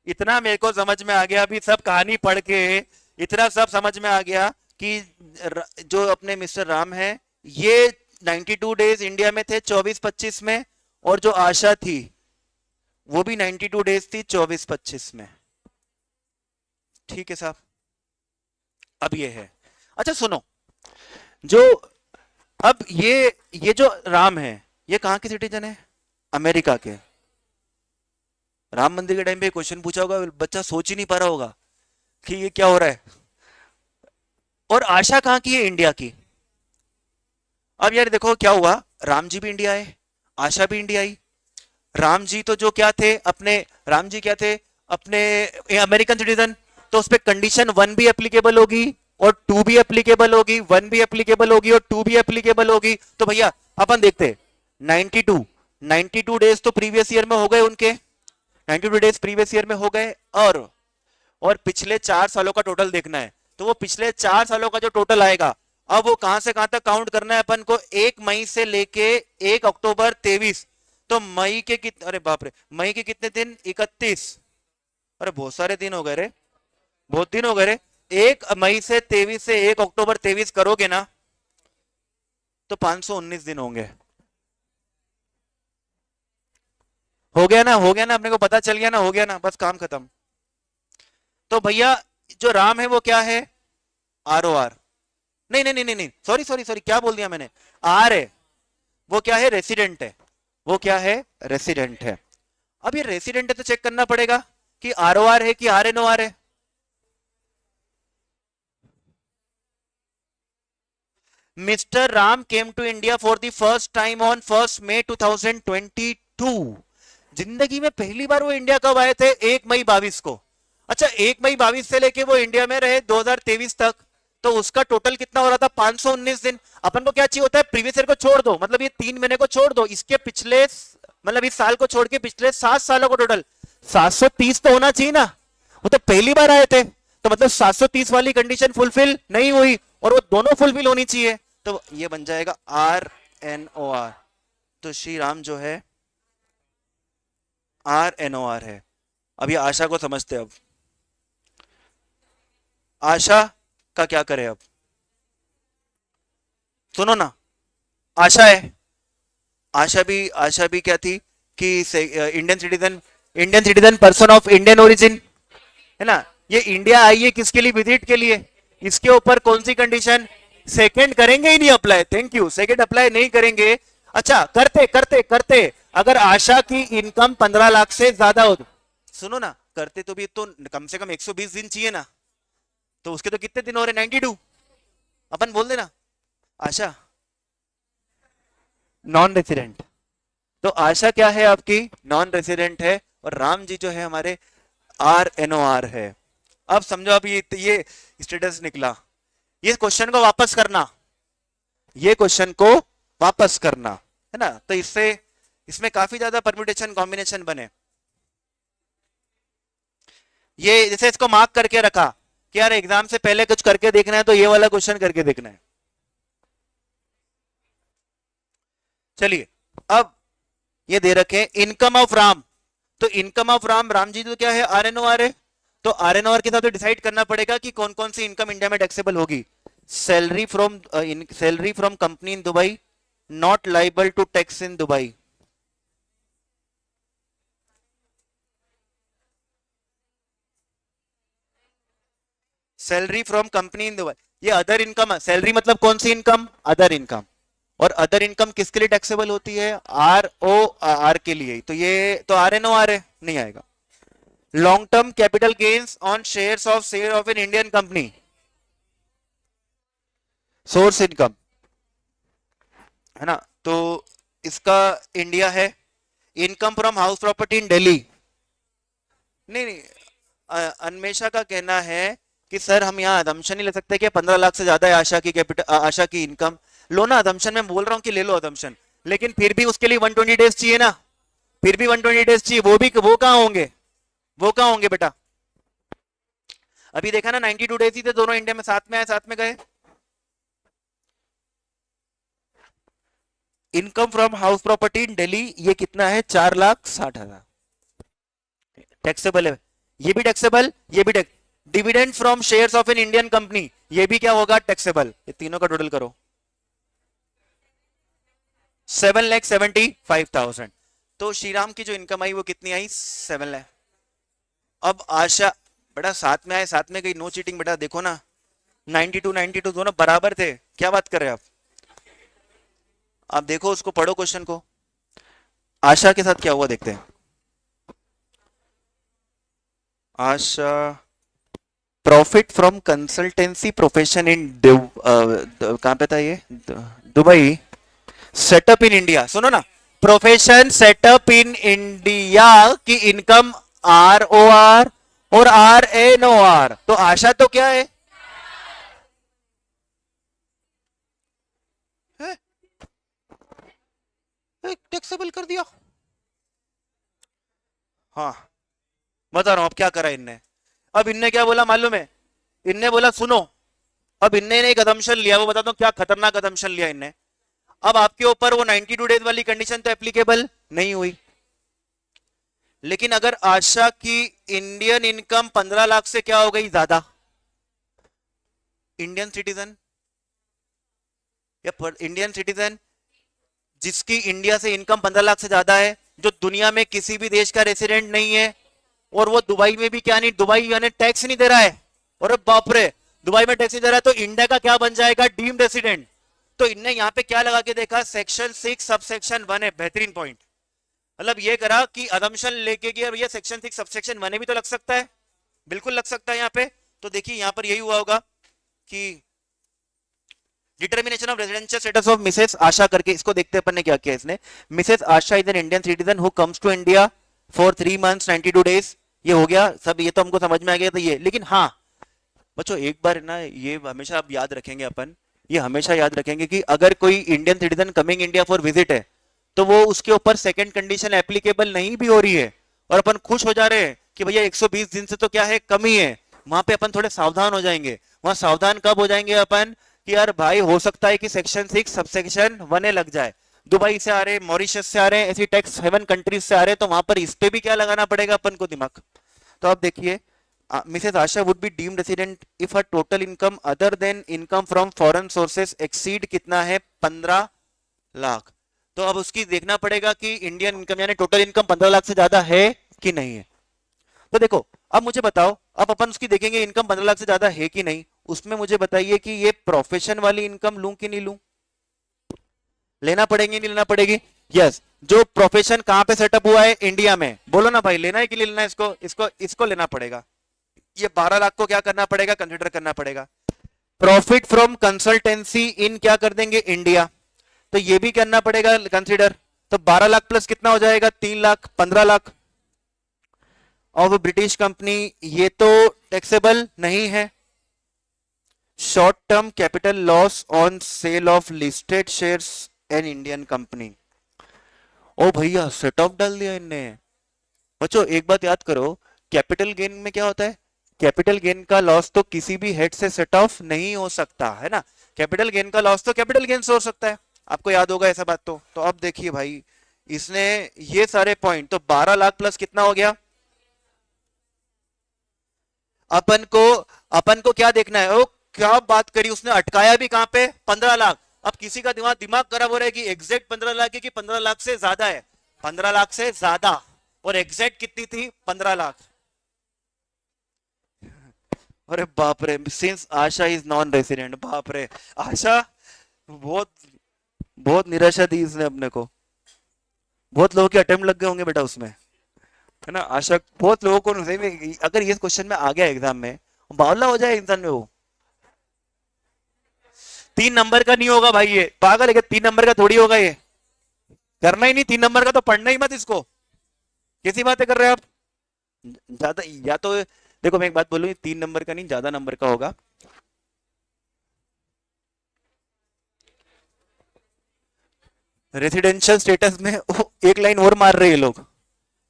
इतना मेरे को समझ में आ गया अभी सब कहानी पढ़ के, इतना सब समझ में आ गया कि जो अपने मिस्टर राम है ये 92 डेज इंडिया में थे 24-25 में, और जो आशा थी वो भी 92 डेज थी 24-25 में। ठीक है साहब, अब ये है। अच्छा सुनो, जो अब ये जो राम है ये कहाँ के सिटीजन है, अमेरिका के। राम मंदिर के टाइम पे क्वेश्चन पूछा होगा, बच्चा सोच ही नहीं पा रहा होगा कि ये क्या हो रहा है। और आशा कहाँ की है, इंडिया की। अब यार देखो क्या हुआ, राम जी भी इंडिया आए, आशा भी इंडिया आई। राम जी तो जो क्या थे अपने, राम जी क्या थे अपने अमेरिकन सिटीजन, तो उस पर कंडीशन 1 भी एप्लीकेबल होगी और 2 भी एप्लीकेबल होगी, 1 भी एप्लीकेबल होगी और 2 भी एप्लीकेबल होगी। तो भैया अपन देखते 92 92 डेज तो प्रीवियस ईयर में हो गए उनके, 92 डेज प्रीवियस ईयर में हो गए। और पिछले 4 सालों का टोटल देखना है, तो वो पिछले 4 सालों का जो टोटल आएगा, अब वो कहां से कहां तक काउंट करना है अपन को, 1 मई से लेके 1 अक्टूबर 23। तो मई के कितने, अरे बाप रे, मई के कितने दिन, 31। अरे बहुत सारे दिन हो गए रे, बहुत दिन हो गए रे। 1 मई से 23 से 1 अक्टूबर 23 करोगे ना तो 519 दिन होंगे। हो गया ना, हो गया ना, अपने को पता चल गया ना, हो गया ना, बस काम खत्म। तो भैया जो राम है वो क्या है, ROR। नहीं नहीं नहीं नहीं, सॉरी सॉरी सॉरी, क्या बोल दिया मैंने, आर है। वो क्या है, रेसिडेंट है, वो क्या है, रेसिडेंट है। अब ये रेसिडेंट है तो चेक करना पड़ेगा कि ROR है कि RNOR है। Mister Ram came to India for the first time on 1 May 2022। जिंदगी में पहली बार वो इंडिया कब आए थे, 1 मई 22 को। अच्छा 1 मई 22 से लेके वो इंडिया में रहे 2023 तक, तो उसका टोटल कितना हो रहा था, 519 दिन। अपन को क्या चाहिए होता है, प्रीवियस ईयर को छोड़ दो, मतलब ये 3 महीने को छोड़ दो, इसके पिछले, मतलब इस साल को छोड़ के पिछले 7 सालों को टोटल 730 तो होना चाहिए ना। वो तो पहली बार आए थे, तो मतलब 730 वाली कंडीशन फुलफिल नहीं हुई, और वो दोनों फुलफिल होनी चाहिए। तो ये बन जाएगा RNOR। तो श्री राम जो है RNOR है। अब ये आशा को समझते हैं। अब आशा का क्या करें, अब सुनो ना, आशा है, आशा भी क्या थी कि Indian citizen, Indian citizen person of Indian origin, है ना। ये इंडिया आई है किसके लिए, विजिट के लिए। इसके ऊपर कौन सी कंडीशन, सेकंड करेंगे ही नहीं apply, thank you, second apply नहीं करेंगे। अच्छा करते करते करते अगर आशा की इनकम 15 लाख से ज्यादा हो, सुनो ना, करते तो भी तो कम से कम 120 दिन चाहिए ना, तो उसके तो कितने दिन हो रहे, 92, अपन बोल देना। आशा नॉन रेसिडेंट, तो आशा क्या है आपकी, नॉन रेसिडेंट है, और राम जी जो है हमारे RNOR है। अब समझो, अब ये स्टेटस निकला, ये क्वेश्चन को वापस करना, ये क्वेश्चन को वापस करना है ना, तो इससे इसमें काफी ज्यादा परम्यूटेशन कॉम्बिनेशन बने। ये जैसे इसको मार्क करके रखा कि यार एग्जाम से पहले कुछ करके देखना है, तो ये वाला क्वेश्चन करके देखना है। चलिए, अब ये दे रखे इनकम ऑफ राम, तो इनकम ऑफ राम, राम जी तो क्या है, RNOR है, तो RNOR के साथ तो डिसाइड करना पड़ेगा कि कौन कौन सी इनकम इंडिया में टैक्सेबल होगी। Salary from company in Dubai not liable to tax in Dubai. Salary from company in Dubai, ये अदर इनकम है। सैलरी मतलब कौन सी इनकम, अदर इनकम, और अदर इनकम किसके लिए टैक्सेबल होती है, ROR के लिए, तो ये तो RNOR है, नहीं आएगा। Long term capital gains on share of N Indian company, source income है ना, तो इसका इंडिया है। Income from house property in Delhi, नहीं नहीं, अन्वेषा का कहना है कि सर हम यहाँ अदम्पशन नहीं ले सकते कि 15 लाख से ज्यादा है आशा की कैपिटल, आशा की इनकम। लो ना अदम्पशन, मैं बोल रहा हूँ कि ले लो अदम्पशन, लेकिन फिर भी उसके लिए 120 डेज चाहिए ना, फिर भी 120 डेज चाहिए, वो कहाँ होंगे, वो कहाँ होंगे बेटा। अभी देखा ना 92 डेज ही थे, दोनों इंडिया में साथ में आए, साथ में गए। Income from house property in Delhi, ये कितना है, 4,60,000 टैक्सेबल है, ये भी टैक्सेबल, ये भी tax. Dividend from shares of N Indian company, ये भी क्या होगा, टैक्सेबल। ये तीनों का टोटल करो, 7,75,000। तो श्रीराम की जो इनकम आई वो कितनी आई, 7 लाख। अब आशा बेटा साथ में आए, साथ में गई, नो चीटिंग बेटा, देखो ना 92 दोनों बराबर थे, क्या बात कर रहे हैं आप देखो उसको, पढ़ो क्वेश्चन को। आशा के साथ क्या हुआ देखते हैं। Asha profit from consultancy profession in कहां पे था ये, दुबई, सेटअप इन इंडिया, सुनो ना, प्रोफेशन सेटअप इन इंडिया की इनकम ROR और RNOR, तो आशा तो क्या है, टैक्सेबल कर दिया। हाँ बता रहा हूं अब क्या करा इनने। अब इनने क्या बोला मालूम है, इनने बोला सुनो, अब इनने एक अदम्पशन लिया, वो बताता हूं क्या खतरनाक अदम्पशन लिया इनने। अब आपके ऊपर वो 92 डेज वाली कंडीशन तो एप्लीकेबल नहीं हुई, लेकिन अगर आशा की इंडियन इनकम 15 लाख से क्या हो गई ज्यादा, इंडियन सिटीजन या इंडियन सिटीजन जिसकी इंडिया से इनकम 15 लाख से ज्यादा है, जो दुनिया में किसी भी देश का रेसिडेंट नहीं है, और वो दुबई में भी क्या नहीं, दुबई यानी टैक्स नहीं दे रहा है, और बाप रे दुबई में टैक्स नहीं दे रहा है, तो इंडिया का क्या बन जाएगा, डीम्ड रेसिडेंट। तो इनने यहाँ पे क्या लगा के देखा, सेक्शन 6 सबसेक्शन 1 है, बेहतरीन पॉइंट, मतलब ये करा कि अदम्पशन लेके कि ये सेक्शन 6 सबसेक्शन 1 भी तो लग सकता है, बिल्कुल लग सकता है यहाँ पे। तो देखिए यहाँ पर यही हुआ होगा कि determination of residential status of Mrs Asha करके, इसको देखते अपन ने क्या किया इसने, Mrs Asha is an Indian citizen who comes to India for 3 months 92 days, ये हो गया सब, ये तो हमको समझ में आ गया। तो ये, लेकिन हाँ बच्चों एक बार ना ये हमेशा आप याद रखेंगे, अपन ये हमेशा याद रखेंगे कि अगर कोई Indian citizen coming India for visit है, तो वो उसके ऊपर सेकंड कंडीशन एप्लीकेबल नहीं भी हो रही है, और अपन खुश हो जा रहे हैं कि भैया 120 दिन से तो क्या है, कमी है, वहां पे अपन थोड़े सावधान हो जाएंगे। वहां सावधान कब हो जाएंगे अपन, कि यार भाई हो सकता है कि सेक्शन 6 सबसेक्शन 1 लग जाए, दुबई से आ रहे, मॉरिशस से आ रहे, ऐसी टैक्स हेवन कंट्रीज से आ रहे, तो वहां पर इस पे भी क्या लगाना पड़ेगा अपन को दिमाग। तो आप देखिए, Mrs Asha would be deemed resident if her total income other than income from foreign sources exceed कितना है, 15 लाख। तो अब उसकी देखना पड़ेगा कि इंडियन इनकम यानी टोटल इनकम 15 लाख से ज्यादा है कि नहीं है। तो देखो अब मुझे बताओ, अब अपन उसकी देखेंगे इनकम 15 लाख से ज्यादा है कि नहीं, उसमें मुझे बताइए कि ये प्रोफेशन वाली इनकम लूं कि नहीं लूं, लेना पड़ेगी नहीं लेना पड़ेगी। यस, जो प्रोफेशन कहां पे सेटअप हुआ है, इंडिया में, बोलो ना भाई लेना है कि लेना है, इसको इसको इसको लेना पड़ेगा, ये 12 लाख को क्या करना पड़ेगा, कंसिडर करना पड़ेगा। प्रॉफिट फ्रॉम कंसल्टेंसी इन क्या कर देंगे, इंडिया, तो ये भी करना पड़ेगा कंसिडर। तो 12 लाख प्लस कितना हो जाएगा, 3 lakh, 15 lakh of British company, ये तो टैक्सेबल नहीं है। Short term capital loss on sale of listed shares an Indian company. ओ भैया सेट ऑफ डाल दिया इनने। बच्चों एक बात याद करो, कैपिटल गेन में क्या होता है, कैपिटल गेन का लॉस तो किसी भी हेड से सेट ऑफ नहीं हो सकता है ना, कैपिटल गेन का लॉस तो कैपिटल गेन से हो सकता है, आपको याद होगा ऐसा बात। तो अब देखिए भाई, इसने ये सारे पॉइंट, तो 12 लाख प्लस कितना हो गया, अपन को अपन को क्या देखना है, ओ क्या बात करी उसने, अटकाया भी कहां पे, 15 लाख। अब किसी का दिमाग दिमाग खराब हो रहा है कि एग्जैक्ट 15 लाख है कि 15 लाख से ज्यादा है, 15 लाख से ज्यादा, और एग्जैक्ट कितनी थी, 15 लाख। अरे बाप रे, since Asha is non resident, बाप रे आशा, बहुत बहुत निराशा दी इसने अपने को, बहुत लोगों के अटेम्प्ट लग गए होंगे बेटा उसमें, है ना आशा, बहुत लोगों को सही में, अगर ये क्वेश्चन में आ गया एग्जाम में, बावला हो जाए इंसान में वो। 3 नंबर का नहीं होगा भाई, ये पागल है क्या, 3 नंबर का थोड़ी होगा ये, करना ही नहीं 3 नंबर का, तो पढ़ना ही मत इसको, कैसी बातें कर रहे हैं आप। ज्यादा या तो देखो, मैं एक बात बोलूं, 3 नंबर का नहीं, ज्यादा नंबर का होगा। रेसिडेंशियल स्टेटस में एक लाइन और मार रहे हैं लोग,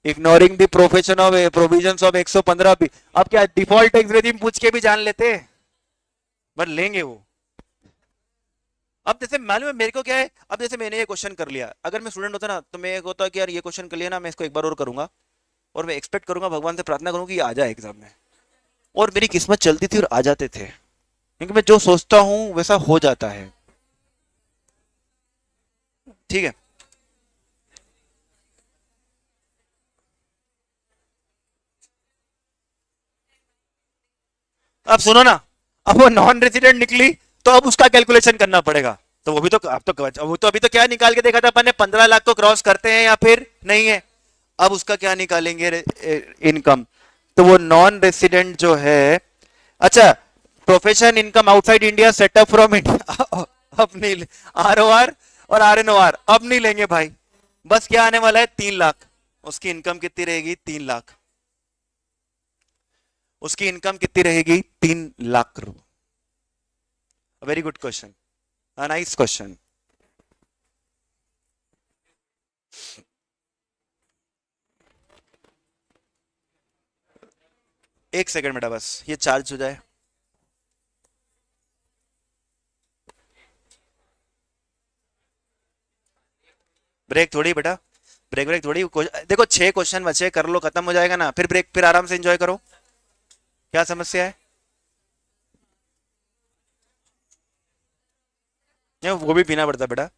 ignoring the profession of provisions of 115 भी। अब क्या डिफॉल्ट टैक्स रेजिम पूछ के भी जान लेते, पर लेंगे वो। अब जैसे मालूम है मेरे को क्या है, अब जैसे मैंने ये क्वेश्चन कर लिया, अगर मैं स्टूडेंट होता ना, तो मैं होता कि यार ये क्वेश्चन कर लिया ना, मैं इसको एक बार और करूंगा, और मैं एक्सपेक्ट करूंगा, भगवान से प्रार्थना करूंगा कि आ जाए एग्जाम में, और मेरी किस्मत चलती थी और आ जाते थे, क्योंकि मैं जो सोचता हूं वैसा हो जाता है। ठीक है, अब सुनो ना, अब वो नॉन रेजिडेंट निकली, तो अब उसका कैलकुलेशन करना पड़ेगा। तो वो भी तो, अब तो वो तो अभी तो क्या निकाल के देखा था अपन ने, 15 लाख को क्रॉस करते हैं या फिर नहीं है। अब उसका क्या निकालेंगे, इनकम, तो वो नॉन रेसिडेंट जो है, अच्छा, profession income outside India setup from India, अब नहीं, आर ओ आर और आर एन ओ आर अब नहीं लेंगे भाई, बस क्या आने वाला है, 3 लाख। उसकी इनकम कितनी रहेगी, 3 लाख, उसकी इनकम कितनी रहेगी, 3 लाख रुपए। Very good question, nice question. एक सेकंड बेटा, बस ये चार्ज हो जाए। ब्रेक थोड़ी बेटा, ब्रेक ब्रेक थोड़ी, देखो 6 क्वेश्चन बचे, कर लो, खत्म हो जाएगा ना, फिर ब्रेक, फिर आराम से एंजॉय करो। क्या समस्या है, नहीं वो भी पीना पड़ता बेटा।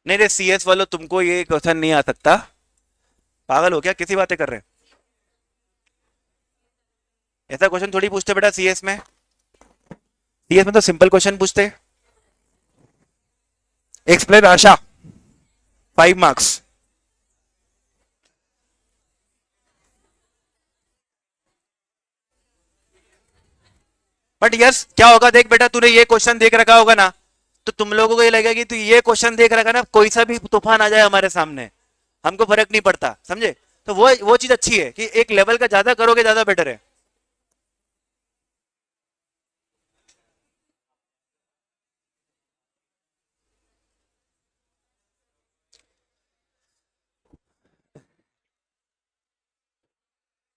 नहीं रे सीएस वालों, तुमको ये क्वेश्चन नहीं आ सकता, पागल हो क्या, किसी बातें कर रहे हैं, ऐसा क्वेश्चन थोड़ी पूछते बेटा सीएस में, सीएस में तो सिंपल क्वेश्चन पूछते। Explain Asha, 5 marks. But yes क्या होगा, देख बेटा, तूने ये क्वेश्चन देख रखा होगा ना, तो तुम लोगों को ये लगेगा कि तू ये क्वेश्चन देख रखा ना, कोई सा भी तूफान आ जाए हमारे सामने, हमको फर्क नहीं पड़ता, समझे। तो वो चीज अच्छी है कि एक लेवल का ज्यादा करोगे, ज्यादा बेटर है।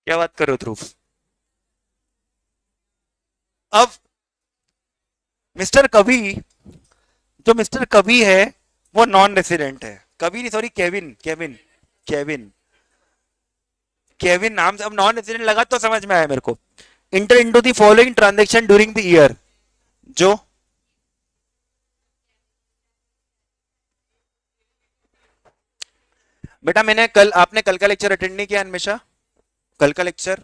क्या बात करो ध्रुव, अब मिस्टर कवि, जो मिस्टर कवि है वो नॉन रेसिडेंट है, कवि नहीं, sorry, Kevin, Kevin, Kevin, Kevin नाम से, अब नॉन रेसिडेंट लगा तो समझ में आया मेरे को। Inter into the following transaction during the year, जो, बेटा मैंने कल, आपने कल का लेक्चर अटेंड नहीं किया हमेशा, कल का लेक्चर,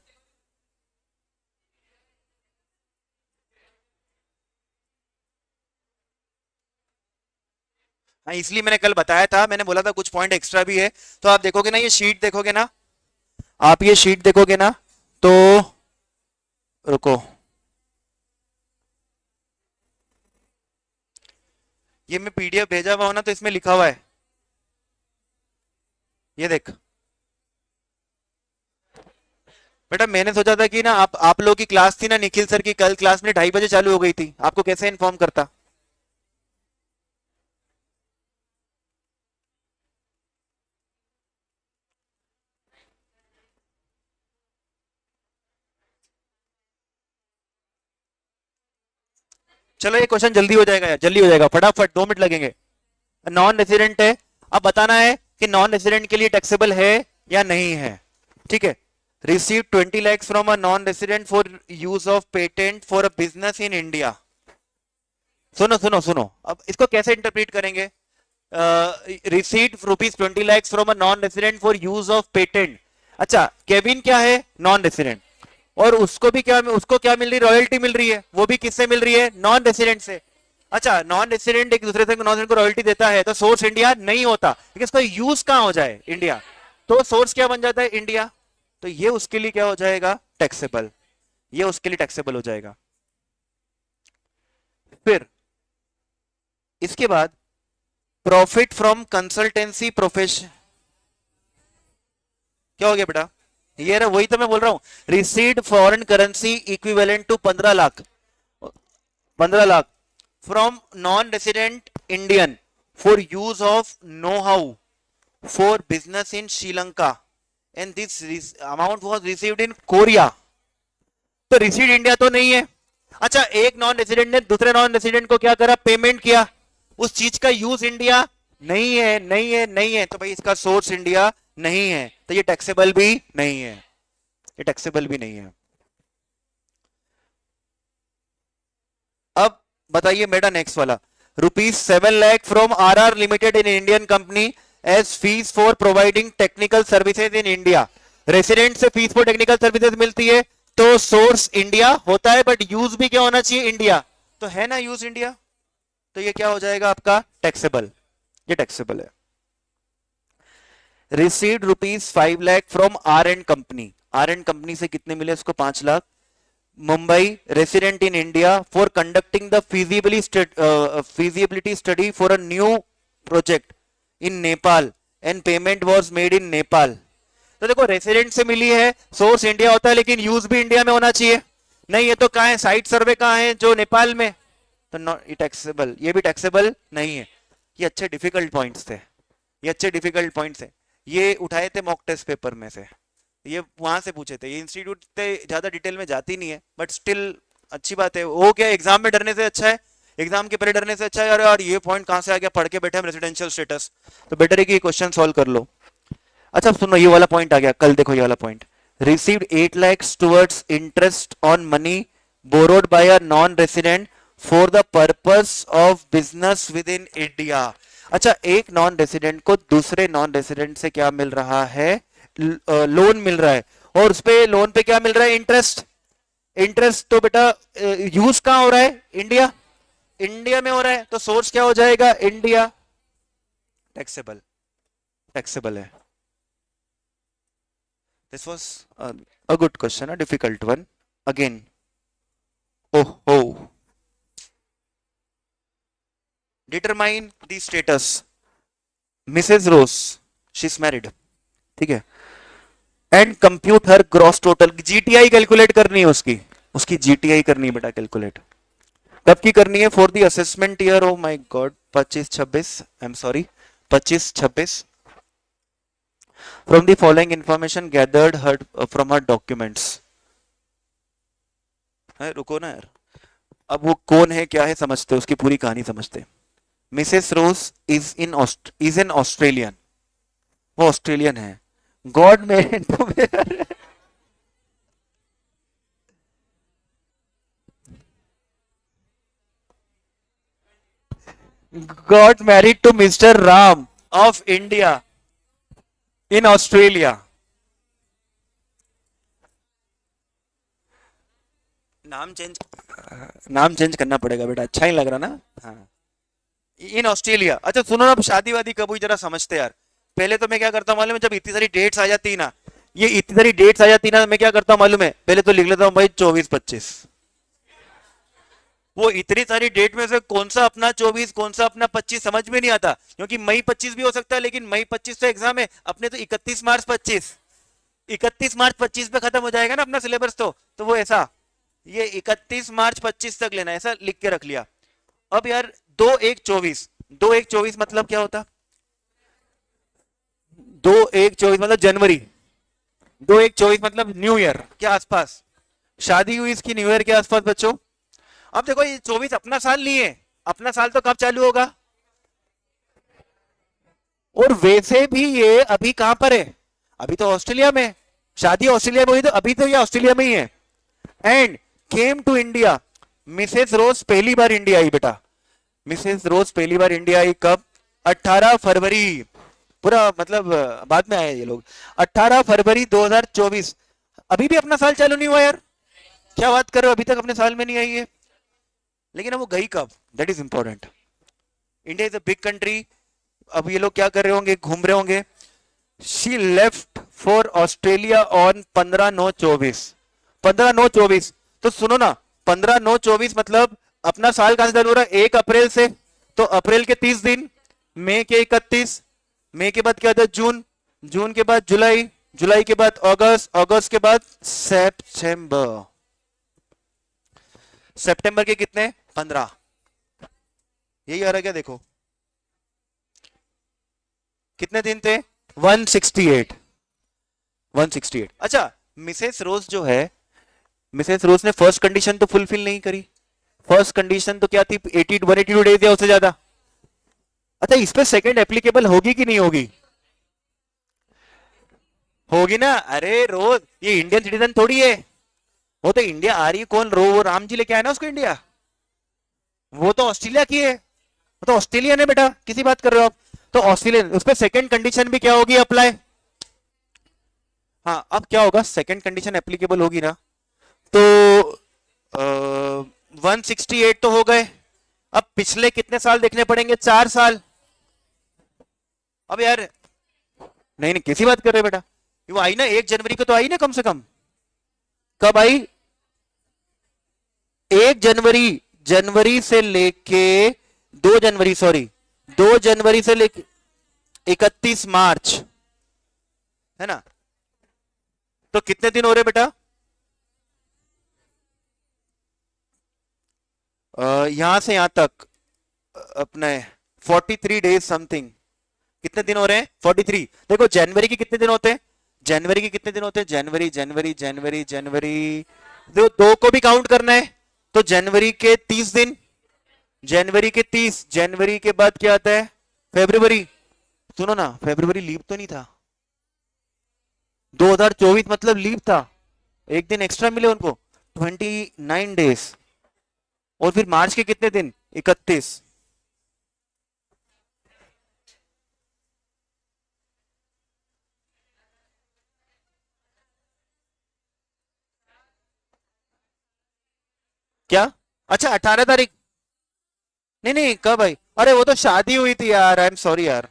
हाँ, इसलिए मैंने कल बताया था, मैंने बोला था कुछ पॉइंट एक्स्ट्रा भी है। तो आप देखोगे ना, ये शीट देखोगे ना, आप ये शीट देखोगे ना, तो रुको, ये मैं पीडीएफ भेजा हुआ हूं ना, तो इसमें लिखा हुआ है, ये देख बेटा। मैंने सोचा था कि ना आप लोगों की क्लास थी ना, निखिल सर की कल क्लास में 2:30 बजे चालू हो गई थी, आपको कैसे इन्फॉर्म करता। चलो ये क्वेश्चन जल्दी हो जाएगा यार, जल्दी हो जाएगा, फटाफट 2 मिनट लगेंगे। नॉन रेसिडेंट है, अब बताना है कि नॉन रेसिडेंट के लिए टैक्सेबल है या नहीं है। ठीक है। Receive 20 lakhs from a non resident for use of patent for a business in India. सुनो सुनो सुनो, अब इसको कैसे इंटरप्रेट करेंगे। Receive ₹20 lakhs from a non resident for use of patent. अच्छा, केविन क्या है, नॉन रेसिडेंट, और उसको क्या मिल रही, रॉयल्टी मिल रही है, वो भी किससे मिल रही है, नॉन रेसिडेंट से। अच्छा, नॉन रेसिडेंट एक दूसरे से नॉन रेसिडेंट को रॉयल्टी देता है, तो सोर्स इंडिया नहीं होता, लेकिन इसका यूज कहां हो जाए, इंडिया, तो सोर्स क्या बन जाता है, इंडिया। तो ये उसके लिए क्या हो जाएगा, टैक्सेबल, ये उसके लिए टैक्सेबल हो जाएगा। फिर इसके बाद प्रॉफिट फ्रॉम कंसल्टेंसी प्रोफेशन, क्या हो गया बेटा, ये ना, वही तो मैं बोल रहा हूं, received foreign currency equivalent to 15 lakh, 15 lakh from non resident Indian for use of know how for business in Sri Lanka, and this amount was received in Korea. तो रिसीड इंडिया तो नहीं है। अच्छा, एक नॉन रेसिडेंट ने दूसरे नॉन रेसिडेंट को क्या करा, पेमेंट किया, उस चीज का यूज इंडिया नहीं है, नहीं है, नहीं है, तो भाई इसका सोर्स इंडिया नहीं है, तो ये टैक्सेबल भी नहीं है, ये टैक्सेबल भी नहीं है। अब बताइए बेटा, नेक्स्ट वाला, ₹7 lakh from RR limited in Indian company as fees for providing technical services in India. Resident से फीस फॉर टेक्निकल सर्विसेज मिलती है, तो सोर्स इंडिया होता है, बट यूज भी क्या होना चाहिए, इंडिया, तो है ना यूज इंडिया, तो ये क्या हो जाएगा आपका, टैक्सेबल, ये टैक्सेबल है। Received ₹5 lakh from R and company, R and company से कितने मिले उसको, 5 lakh. Mumbai resident in India for conducting the feasibility study for a new project in Nepal and payment was made in Nepal. तो देखो, रेसिडेंट से मिली है, सोर्स इंडिया होता है, लेकिन यूज भी इंडिया में होना चाहिए, नहीं ये तो कहां है, साइट सर्वे कहां है, जो नेपाल में, तो नॉट टैक्सेबल, ये भी टैक्सेबल नहीं है। ये अच्छे डिफिकल्ट पॉइंट्स थे, ये अच्छे डिफिकल्ट पॉइंट्स है, ये उठाए थे मॉक टेस्ट पेपर में से, ये वहां से पूछे थे, ये इंस्टीट्यूट से ज्यादा डिटेल में जाती नहीं है, बट स्टिल अच्छी बात है। वो क्या एग्जाम में डरने से अच्छा है, एग्जाम के पहले डरने से अच्छा है यार, यार ये पॉइंट कहां से आ गया, पढ़ के बैठे हम रेसिडेंशियल स्टेटस, तो बेटर है कि क्वेश्चन सॉल्व कर लो। अच्छा सुनो, ये वाला पॉइंट आ गया, कल देखो ये वाला point, received 8 lakhs towards interest on money borrowed by a non resident for the purpose of business with in India. अच्छा, एक नॉन रेसिडेंट को दूसरे नॉन रेसिडेंट से क्या मिल रहा है, लोन मिल रहा है, और उस पे लोन पे क्या मिल रहा है, इंटरेस्ट, इंटरेस्ट तो बेटा यूज कहां हो रहा है, इंडिया, इंडिया में हो रहा है, तो सोर्स क्या हो जाएगा, इंडिया, टैक्सेबल, टैक्सेबल है। This was a good question, a difficult one. Again, oh, oh. Determine the status. Mrs. Rose, she's married. ठीक है, and compute her gross total, GTI calculate करनी है उसकी, उसकी जीटीआई करनी है बेटा कैलकुलेट, कब की करनी है, for the assessment year, oh my God, 25-26, I am sorry, 25-26, from the following information gathered her from her documents. रुको ना यार, अब वो कौन है, क्या है, समझते, उसकी पूरी कहानी समझते। Mrs Rose is an Australian, वो ऑस्ट्रेलियन है, god made to got married to mister Ram of India in Australia. नाम चेंज, नाम चेंज करना पड़ेगा बेटा, अच्छा ही लग रहा ना, हाँ, इन ऑस्ट्रेलिया। अच्छा सुनो ना, अब शादी वादी कब हुई जरा समझते यार। पहले तो मैं क्या करता हूँ मालूम है, जब इतनी सारी डेट्स आ जाती ना, ये इतनी सारी डेट्स आ जाती ना, मैं क्या करता हूँ मालूम है, पहले तो लिख लेता हूँ भाई 24-25। वो इतनी सारी डेट में से कौन सा अपना 24 कौन सा अपना 25 समझ में नहीं आता, क्योंकि मई 25 भी हो सकता है, लेकिन मई 25 तो एग्जाम है अपने, तो 31 मार्च 25, 31 मार्च 25 पे खत्म हो जाएगा ना अपना सिलेबस। तो वो ऐसा, ये 31 मार्च 25 तक लेना, ऐसा लिख के रख लिया। अब यार 2-1-24, 2-1-24 मतलब क्या होता, 2-1-24 मतलब जनवरी, 2-1-24 मतलब न्यू ईयर के आसपास, शादी हुई इसकी न्यू ईयर के आसपास बच्चों। अब देखो ये 24 अपना साल नहीं है, अपना साल तो कब चालू होगा, और वैसे भी ये अभी कहां पर है, अभी तो ऑस्ट्रेलिया में, शादी ऑस्ट्रेलिया में हुई, तो अभी तो ये ऑस्ट्रेलिया में ही है। And came to India, Mrs Rose पहली बार इंडिया आई बेटा, मिसेस रोज पहली बार इंडिया आई कब, 18 फरवरी, पूरा मतलब बाद में आए ये लोग, 18 फरवरी 2024। अभी भी अपना साल चालू नहीं हुआ यार, क्या बात कर रहे हो, अभी तक अपने साल में नहीं आई है। लेकिन अब वो गई कब, that is important. India is a big country, अब ये लोग क्या कर रहे होंगे, घूम रहे होंगे। She left for Australia on 15/9/24, 15/9/24। तो सुनो ना, 15/9/24 मतलब अपना साल कहां से चालू हो रहा है, 1 अप्रैल से, तो अप्रैल के 30 दिन, मई के 31, मई के बाद क्या आता है जून, जून के बाद जुलाई, जुलाई के बाद अगस्त, अगस्त के बाद सितंबर, सितंबर के कितने 15, यही आ रहा है क्या, देखो कितने दिन थे 168, 168। अच्छा मिसेस रोज जो है, मिसेस रोज ने फर्स्ट कंडीशन तो फुलफिल नहीं करी, फर्स्ट कंडीशन तो क्या थी, 182 डेज या उससे ज्यादा। अच्छा इस पे सेकंड एप्लीकेबल होगी कि नहीं होगी, होगी ना, अरे रोज ये इंडियन सिटीजन थोड़ी है, वो तो इंडिया आ रही है कौन, वो राम जी लेके आए ना उसको इंडिया, वो तो ऑस्ट्रेलिया की है, वो तो ऑस्ट्रेलियन है बेटा, किसी बात कर रहे हो आप, तो ऑस्ट्रेलियन, उस पर सेकंड कंडीशन भी क्या होगी, अप्लाई। हाँ अब क्या होगा, सेकंड कंडीशन एप्लीकेबल होगी ना, तो 168 तो हो गए, अब पिछले कितने साल देखने पड़ेंगे, 4 साल। अब यार नहीं नहीं किसी बात कर रहे बेटा, वो आई ना 1 जनवरी को, तो आई ना कम से कम, कब आई, 1 जनवरी, जनवरी से लेके 2 जनवरी, सॉरी 2 जनवरी से लेके 31 मार्च, है ना, तो कितने दिन हो रहे बेटा, यहां से यहां तक अपने 43 डेज समथिंग, कितने दिन हो रहे हैं 43। देखो जनवरी के कितने दिन होते हैं, जनवरी के कितने दिन होते हैं, जनवरी जनवरी जनवरी जनवरी, दो दो को भी काउंट करना है, तो जनवरी के 30 दिन, जनवरी के 30, जनवरी के बाद क्या आता है फरवरी, सुनो ना फरवरी लीव तो नहीं था, 2024 मतलब लीव था, एक दिन एक्स्ट्रा मिले उनको, 29 डेज, और फिर मार्च के कितने दिन 31, क्या, अच्छा 18 तारीख, नहीं नहीं कब आई, अरे वो तो शादी हुई थी यार, आई एम सॉरी यार,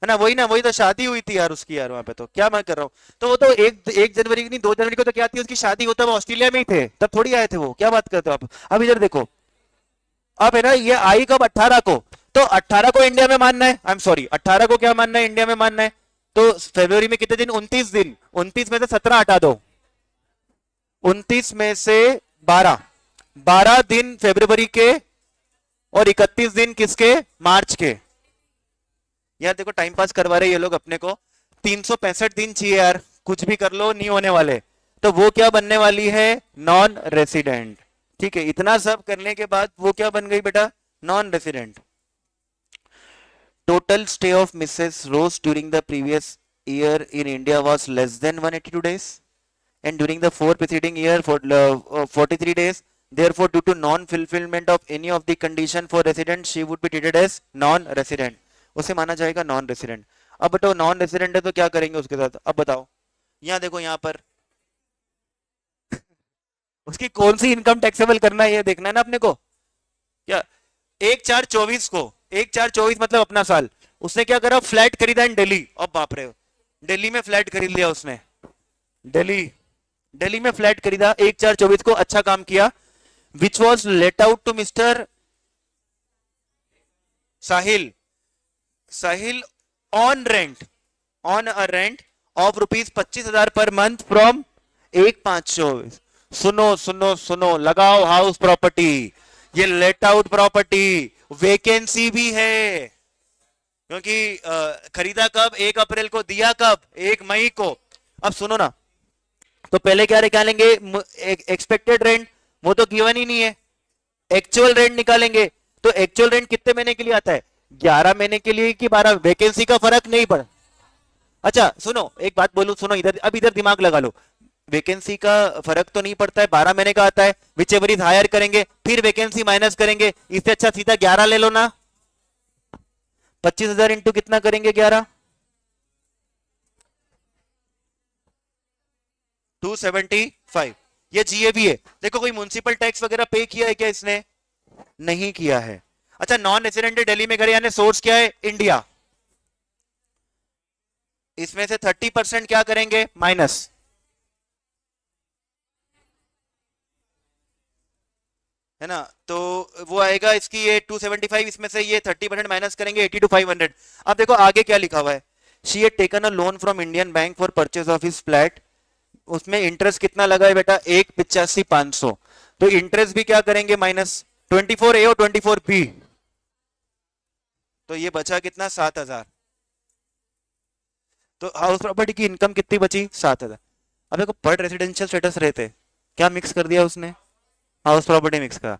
है ना, वही ना, वही तो शादी हुई थी यार उसकी यार, वहां पे तो क्या मैं कर रहा हूँ, तो वो तो 1 जनवरी की नहीं, 2 जनवरी को तो क्या थी उसकी शादी, होता वो ऑस्ट्रेलिया में ही थे, तब थोड़ी आए थे वो, क्या बात करते हो आप। अब इधर देखो, अब है ना ये आई कब 18 को, तो 18 को इंडिया में मानना है, आई एम सॉरी 18 को क्या मानना है, इंडिया में मानना है, तो फरवरी में कितने दिन, 29 दिन, 29 में से 17 हटा दो, 29 में से 12, 12 दिन फरवरी के, और 31 दिन किसके, मार्च के। यार देखो टाइम पास करवा रहे ये लोग अपने को, 365 दिन चाहिए यार, कुछ भी कर लो नहीं होने वाले, तो वो क्या बनने वाली है, नॉन रेसिडेंट। ठीक है, इतना सब करने के बाद वो क्या बन गई बेटा, non resident. Total stay of Mrs Rose during the previous year in India was less than 182 days, and during the 4 preceding year for 43 days, therefore due to non fulfillment of any of the condition for resident she would be treated as non resident, उसे माना जाएगा non resident. अब बताओ non resident है तो क्या करेंगे उसके साथ, अब बताओ, यहाँ देखो यहाँ पर उसकी कौन सी इनकम टैक्सेबल करना है ये देखना है ना अपने को, क्या 1/4/24 को, 1/4/24 मतलब अपना साल। उसने क्या करा, फ्लैट खरीदा इन दिल्ली। अब बाप रे, दिल्ली में फ्लैट खरीद लिया उसने। दिल्ली दिल्ली में फ्लैट खरीदा 1/4/24 को। अच्छा काम किया। Which was let out to mister Sahil, Sahil on rent, on a rent of ₹25,000 पर मंथ फ्रॉम 1/5/24। सुनो सुनो सुनो, लगाओ हाउस प्रॉपर्टी, ये लेट आउट प्रॉपर्टी, वेकेंसी भी है। क्योंकि खरीदा कब, 1 अप्रैल को, दिया कब, 1 मई को। अब सुनो ना, तो पहले क्या निकालेंगे, एक्सपेक्टेड रेंट, वो तो गिवन ही नहीं है। एक्चुअल रेंट निकालेंगे। तो एक्चुअल रेंट कितने महीने के लिए आता है, 11 महीने के लिए कि 12? वैकेंसी का फर्क नहीं पड़ा। अच्छा सुनो, एक बात बोलूं, सुनो इधर, अब इधर दिमाग लगा लो। वैकेंसी का फर्क तो नहीं पड़ता है, 12 महीने का आता है। विच एवर इज हायर करेंगे, फिर वैकेंसी माइनस करेंगे। इससे अच्छा सीधा 11 ले लो ना। 25,000 इंटू कितना करेंगे, 11, 275। ये जीएबी है। देखो कोई म्युनिसिपल टैक्स वगैरह पे किया है क्या इसने? नहीं किया है। अच्छा, नॉन रेजिडेंट दिल्ली में घर, यानी सोर्स क्या है, इंडिया। इसमें से 30% क्या करेंगे, माइनस, है ना। तो वो आएगा इसकी, ये 275, इसमें से ये 30% माइनस करेंगे, 80 to 500। अब देखो आगे क्या लिखा हुआ है, she had taken a loan from Indian bank for purchase of his flat. उसमें इंटरेस्ट कितना लगा है बेटा, 1,85,500। तो इंटरेस्ट भी क्या करेंगे, माइनस। 24A और 24B, तो ये बचा कितना, 7,000। तो हाउस प्रॉपर्टी की इनकम कितनी बची, 7,000। अब देखो पर रेसिडेंशियल स्टेटस रहते, क्या मिक्स कर दिया उसने, हाउस प्रॉपर्टी मिक्स करा।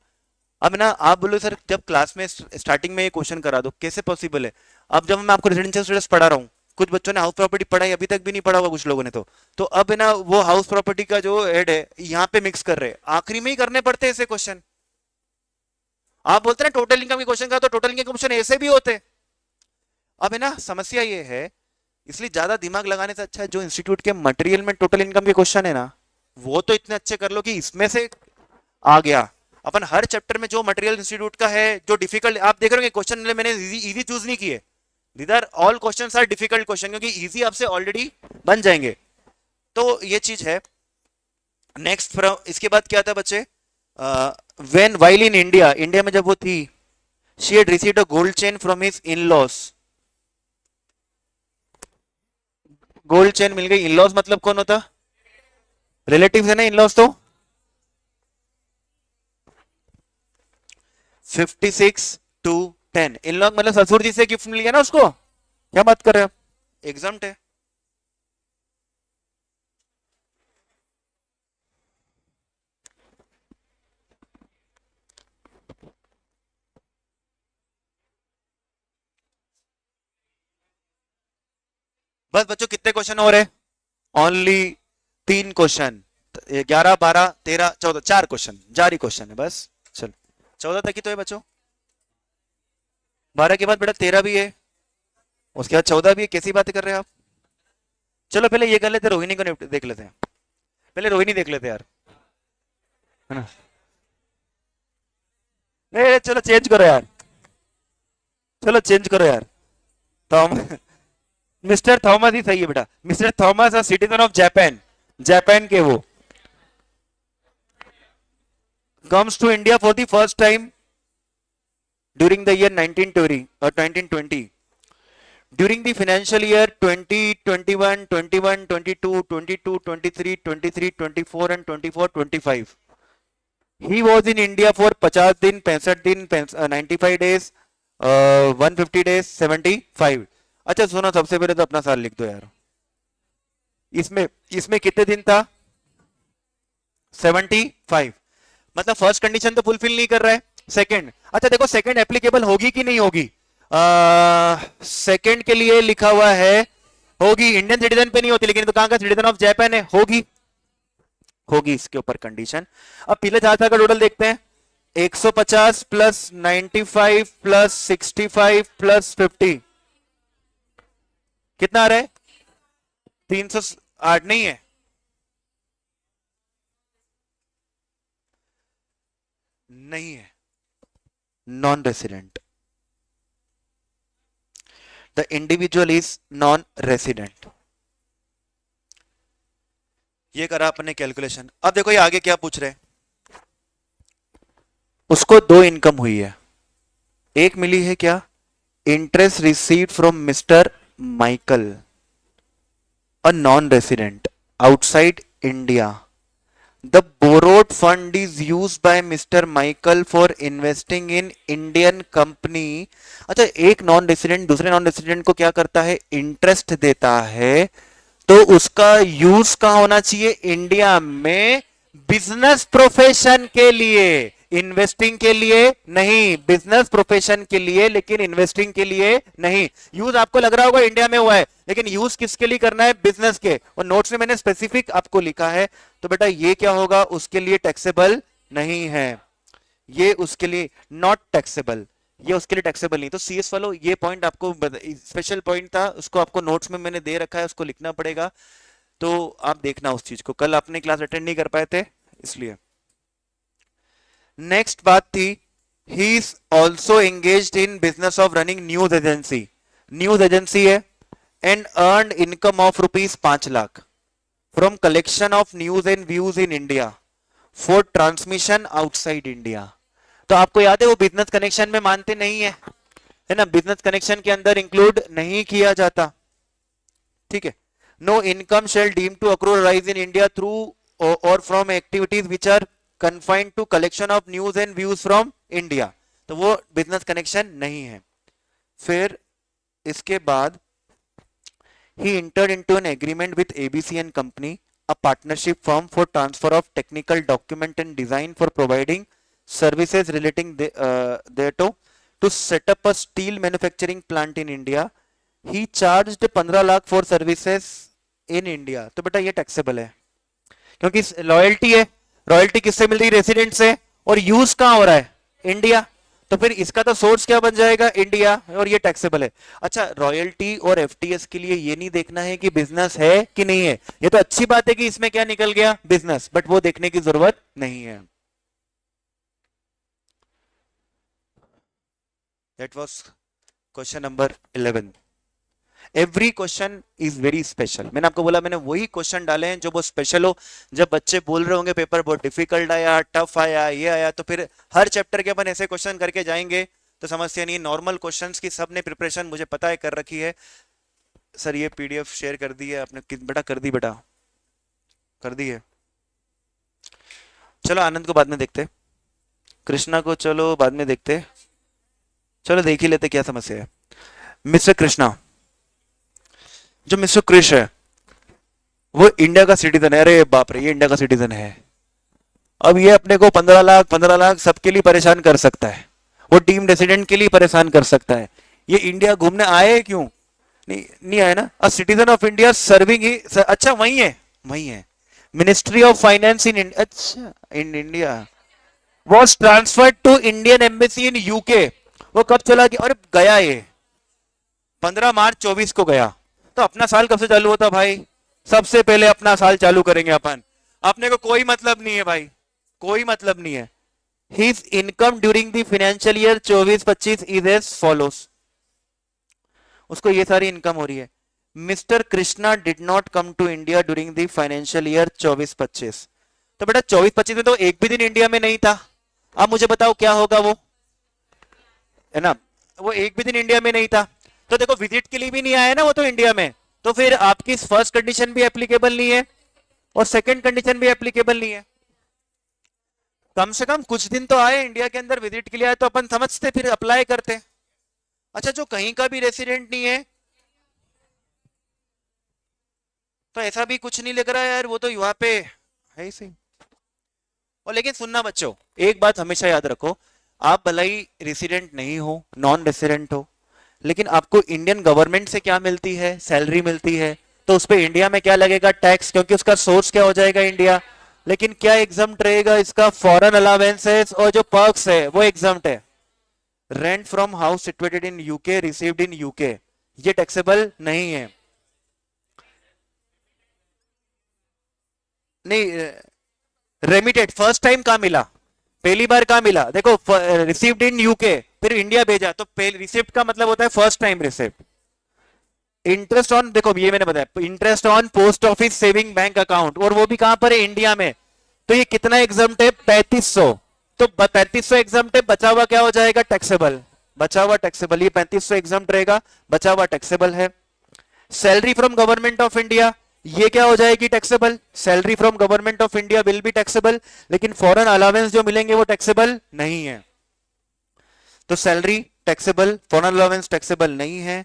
अब ना आप बोलो सर, जब क्लास में स्टार्टिंग में ये क्वेश्चन करा दो, कैसे पॉसिबल है? अब जब मैं आपको रेजिडेंशियल स्टेटस पढ़ा रहा हूँ, कुछ बच्चों ने हाउस प्रॉपर्टी पढ़ाई अभी तक भी नहीं पढ़ा हुआ, कुछ लोगों ने तो अब है ना, वो हाउस प्रॉपर्टी का जो हेड है यहाँ पे मिक्स कर रहे हैं। आखिरी में ही करने पड़ते हैं ऐसे क्वेश्चन। आप बोलते हैं ना टोटल इनकम के क्वेश्चन का, तो टोटल इनकम के क्वेश्चन ऐसे भी होते हैं। अब है ना, समस्या ये है, इसलिए ज्यादा दिमाग लगाने से अच्छा है जो इंस्टीट्यूट के मटेरियल में टोटल इनकम के क्वेश्चन है ना, वो तो इतने अच्छे कर लो कि इसमें से आ गया। अपन हर चैप्टर में जो मटेरियल इंस्टीट्यूट का है, जो डिफिकल्ट आप देख रहे हो, क्वेश्चन मैंने इजी चूज नहीं किए। These are all question are difficult question, क्योंकि इजी आपसे ऑलरेडी बन जाएंगे। तो ये चीज है। नेक्स्ट इसके बाद क्या था बच्चे, when while in India, India में जब वो थी, she had received a gold chain from his in laws. Gold chain मिल गई। इन लॉस मतलब कौन होता, रिलेटिव्स है ना इन लॉस। तो 56 to 10, इन लॉ मतलब ससुर जी से गिफ्ट मिल गया ना उसको। क्या बात कर रहे हो, एग्जाम्ट है। बस बच्चों कितने क्वेश्चन हो रहे, ओनली 3 क्वेश्चन। 11, 12, 13, 14, 4 क्वेश्चन जारी क्वेश्चन है बस। चलो 14 तक ही तो है बच्चों। 12 के बाद बेटा 13 भी है, उसके बाद 14 भी है। कैसी बातें कर रहे हैं आप? चलो पहले ये कर लेते, रोहिणी को देख लेते हैं। पहले रोहिणी देख लेते हैं यार, है ना। नहीं चलो चेंज करो यार, चलो चेंज करो यार। थॉम मिस्टर थॉमस ही सही है बेटा। Mister Thomas a citizen of Japan, Japan के वो comes to India for the first time during the year 1920 or 1920. During the financial year 2021, 21, 22, 22, 23, 23, 24 and 24, 25. He was in India for 50 दिन, 65 दिन, 95 days, 150 days, 75। अच्छा सुनो, सबसे पहले तो अपना साल लिख दो यार। इसमें इसमें कितने दिन था, 75। मतलब फर्स्ट कंडीशन तो फुलफिल नहीं कर रहा है। सेकंड, अच्छा देखो सेकंड एप्लीकेबल होगी कि नहीं होगी। सेकंड के लिए लिखा हुआ है होगी, इंडियन सिटीजन पे नहीं होती, लेकिन तो कहां का सिटीजन ऑफ जापान है, होगी, होगी इसके ऊपर कंडीशन। अब पिछले 4 साल का टोटल देखते हैं, 150 प्लस 95 प्लस 65 प्लस 50, कितना आ रहा है, 308 नहीं है, नहीं है, non resident. The individual is non resident. ये करा अपने कैलकुलेशन। अब देखो ये आगे क्या पूछ रहे हैं। उसको दो इनकम हुई है, एक मिली है क्या, interest received from mister Michael, a non resident outside India. The borrowed fund is used by mister Michael for investing in Indian company. अच्छा, एक नॉन रेसिडेंट दूसरे नॉन रेसिडेंट को क्या करता है, इंटरेस्ट देता है, तो उसका यूज कहां होना चाहिए, इंडिया में, बिजनेस प्रोफेशन के लिए, इन्वेस्टिंग के लिए नहीं, बिजनेस प्रोफेशन के लिए, लेकिन इन्वेस्टिंग के लिए नहीं। यूज आपको लग रहा होगा इंडिया में हुआ है, लेकिन यूज किसके लिए करना है, बिजनेस के, और नोट्स में मैंने स्पेसिफिक आपको लिखा है। तो बेटा ये क्या होगा, उसके लिए टैक्सेबल नहीं है, ये उसके लिए नॉट टैक्सेबल, ये उसके लिए टैक्सेबल नहीं। तो सीएस वालों ये पॉइंट आपको स्पेशल पॉइंट था, उसको आपको नोट्स में मैंने दे रखा है, उसको लिखना पड़ेगा, तो आप देखना उस चीज को। कल आपने क्लास अटेंड नहीं कर पाए थे इसलिए। नेक्स्ट बात थी, he is also engaged in business of running news agency, news agency है, and earn income of ₹5 lakh from collection of news and views in India for transmission outside India. तो आपको याद है वो बिजनेस कनेक्शन में मानते नहीं है ना, बिजनेस कनेक्शन के अंदर इंक्लूड नहीं किया जाता, ठीक है। No income shall deem to accrue arise in India through और from activities which are confined to collection of news and views from India, तो वो बिजनेस कनेक्शन नहीं है। फिर इसके बाद he entered into an agreement with ABC and Company, a partnership firm for transfer of technical document and design for providing services relating thereto, to set up a steel manufacturing plant in India. He charged 15 lakh for services in India। तो बेटा ये taxable है, क्योंकि loyalty है, royalty किससे मिल रही है, resident से, और यूज कहां हो रहा है, इंडिया, तो फिर इसका तो सोर्स क्या बन जाएगा, इंडिया, और ये टैक्सेबल है। अच्छा, रॉयल्टी और एफटीएस के लिए ये नहीं देखना है कि बिजनेस है कि नहीं है, ये तो अच्छी बात है कि इसमें क्या निकल गया, बिजनेस, बट वो देखने की जरूरत नहीं है। That was question number 11। Every question is very special. मैंने आपको बोला, मैंने वही क्वेश्चन डाले हैं जो बहुत स्पेशल हो। जब बच्चे बोल रहे होंगे पेपर बहुत डिफिकल्ट आया, टफ आया, ये आया, तो फिर हर चैप्टर के अपन ऐसे क्वेश्चन करके जाएंगे तो समस्या नहीं। नॉर्मल क्वेश्चंस की सबने प्रिपरेशन मुझे पता है कर रखी है। सर ये पीडीएफ शेयर कर दी है आपने, बेटा कर दी, बेटा कर दी है। चलो आनंद को बाद में देखते, कृष्णा को चलो बाद में देखते, चलो देख ही लेते क्या समस्या है। मिस्टर कृष्णा, जो मिस्टर क्रिश है वो इंडिया का सिटीजन है, अरे बाप रे ये इंडिया का सिटीजन है। अब ये अपने को 15 लाख सबके लिए परेशान कर सकता है, वो टीम रेसिडेंट के लिए परेशान कर सकता है। ये इंडिया घूमने आए क्यों, नहीं आए ना। A citizen of India serving ही, अच्छा वही है, वही है, मिनिस्ट्री ऑफ फाइनेंस इन, अच्छा in India, was transferred to Indian embassy in UK. वो कब चला गया, अरे गया ये 15 मार्च 24 को गया। तो अपना साल कब से चालू होता भाई, सबसे पहले अपना साल चालू करेंगे अपन, अपने को कोई मतलब नहीं है भाई, कोई मतलब नहीं है। His income during the financial year 24-25 is as follows, उसको ये सारी इनकम हो रही है। Mister Krishna did not come to India during the financial year 24-25। तो बेटा 24-25 में तो एक भी दिन इंडिया में नहीं था। अब मुझे बताओ क्या होगा, वो है ना, वो एक भी दिन इंडिया में नहीं था, तो देखो विजिट के लिए भी नहीं आया ना वो तो इंडिया में, तो फिर आपकी फर्स्ट कंडीशन भी एप्लीकेबल नहीं है और सेकंड कंडीशन भी एप्लीकेबल नहीं है। कम से कम कुछ दिन तो आए इंडिया के अंदर, विजिट के लिए आए तो अपन समझते, फिर अप्लाई करते। अच्छा, जो कहीं का भी रेसिडेंट नहीं है तो ऐसा भी कुछ नहीं लग रहा है यार, वो तो यहाँ पे है ही सही। और लेकिन सुनना बच्चों, एक बात हमेशा याद रखो, आप भले ही रेसिडेंट नहीं हो, नॉन रेसिडेंट हो, लेकिन आपको इंडियन गवर्नमेंट से क्या मिलती है, सैलरी मिलती है, तो उस पर इंडिया में क्या लगेगा, टैक्स, क्योंकि उसका सोर्स क्या हो जाएगा, इंडिया। लेकिन क्या एग्जम्प्ट रहेगा इसका, फॉरेन अलावेंसेस और जो पर्क्स है वो एग्जम्प्ट है। Rent from house situated in UK received in UK, ये टैक्सेबल नहीं है। नहीं, रेमिटेड फर्स्ट टाइम कहां मिला, पहली बार कहां मिला, देखो रिसीव्ड इन यूके, फिर इंडिया भेजा, तो रिसिप्ट का मतलब होता है first time receipt. Interest on, देखो ये मैंने बताया, interest on post office saving bank account, और वो भी कहां पर है, इंडिया में। तो ये कितना एग्जाम्प्ट है, 3500। तो 3500 एग्जाम्प्ट है, बचा हुआ क्या हो जाएगा, टैक्सेबल। बचा हुआ टैक्सेबल, ये 3500 एग्जाम्प्ट रहेगा, बचा हुआ टैक्सेबल है। Salary from government of India, ये क्या हो जाएगी, taxable. Salary from government of India will be taxable, लेकिन फॉरेन अलावेंस जो मिलेंगे वो टैक्सेबल नहीं है। तो salary taxable, foreign allowance taxable नहीं है।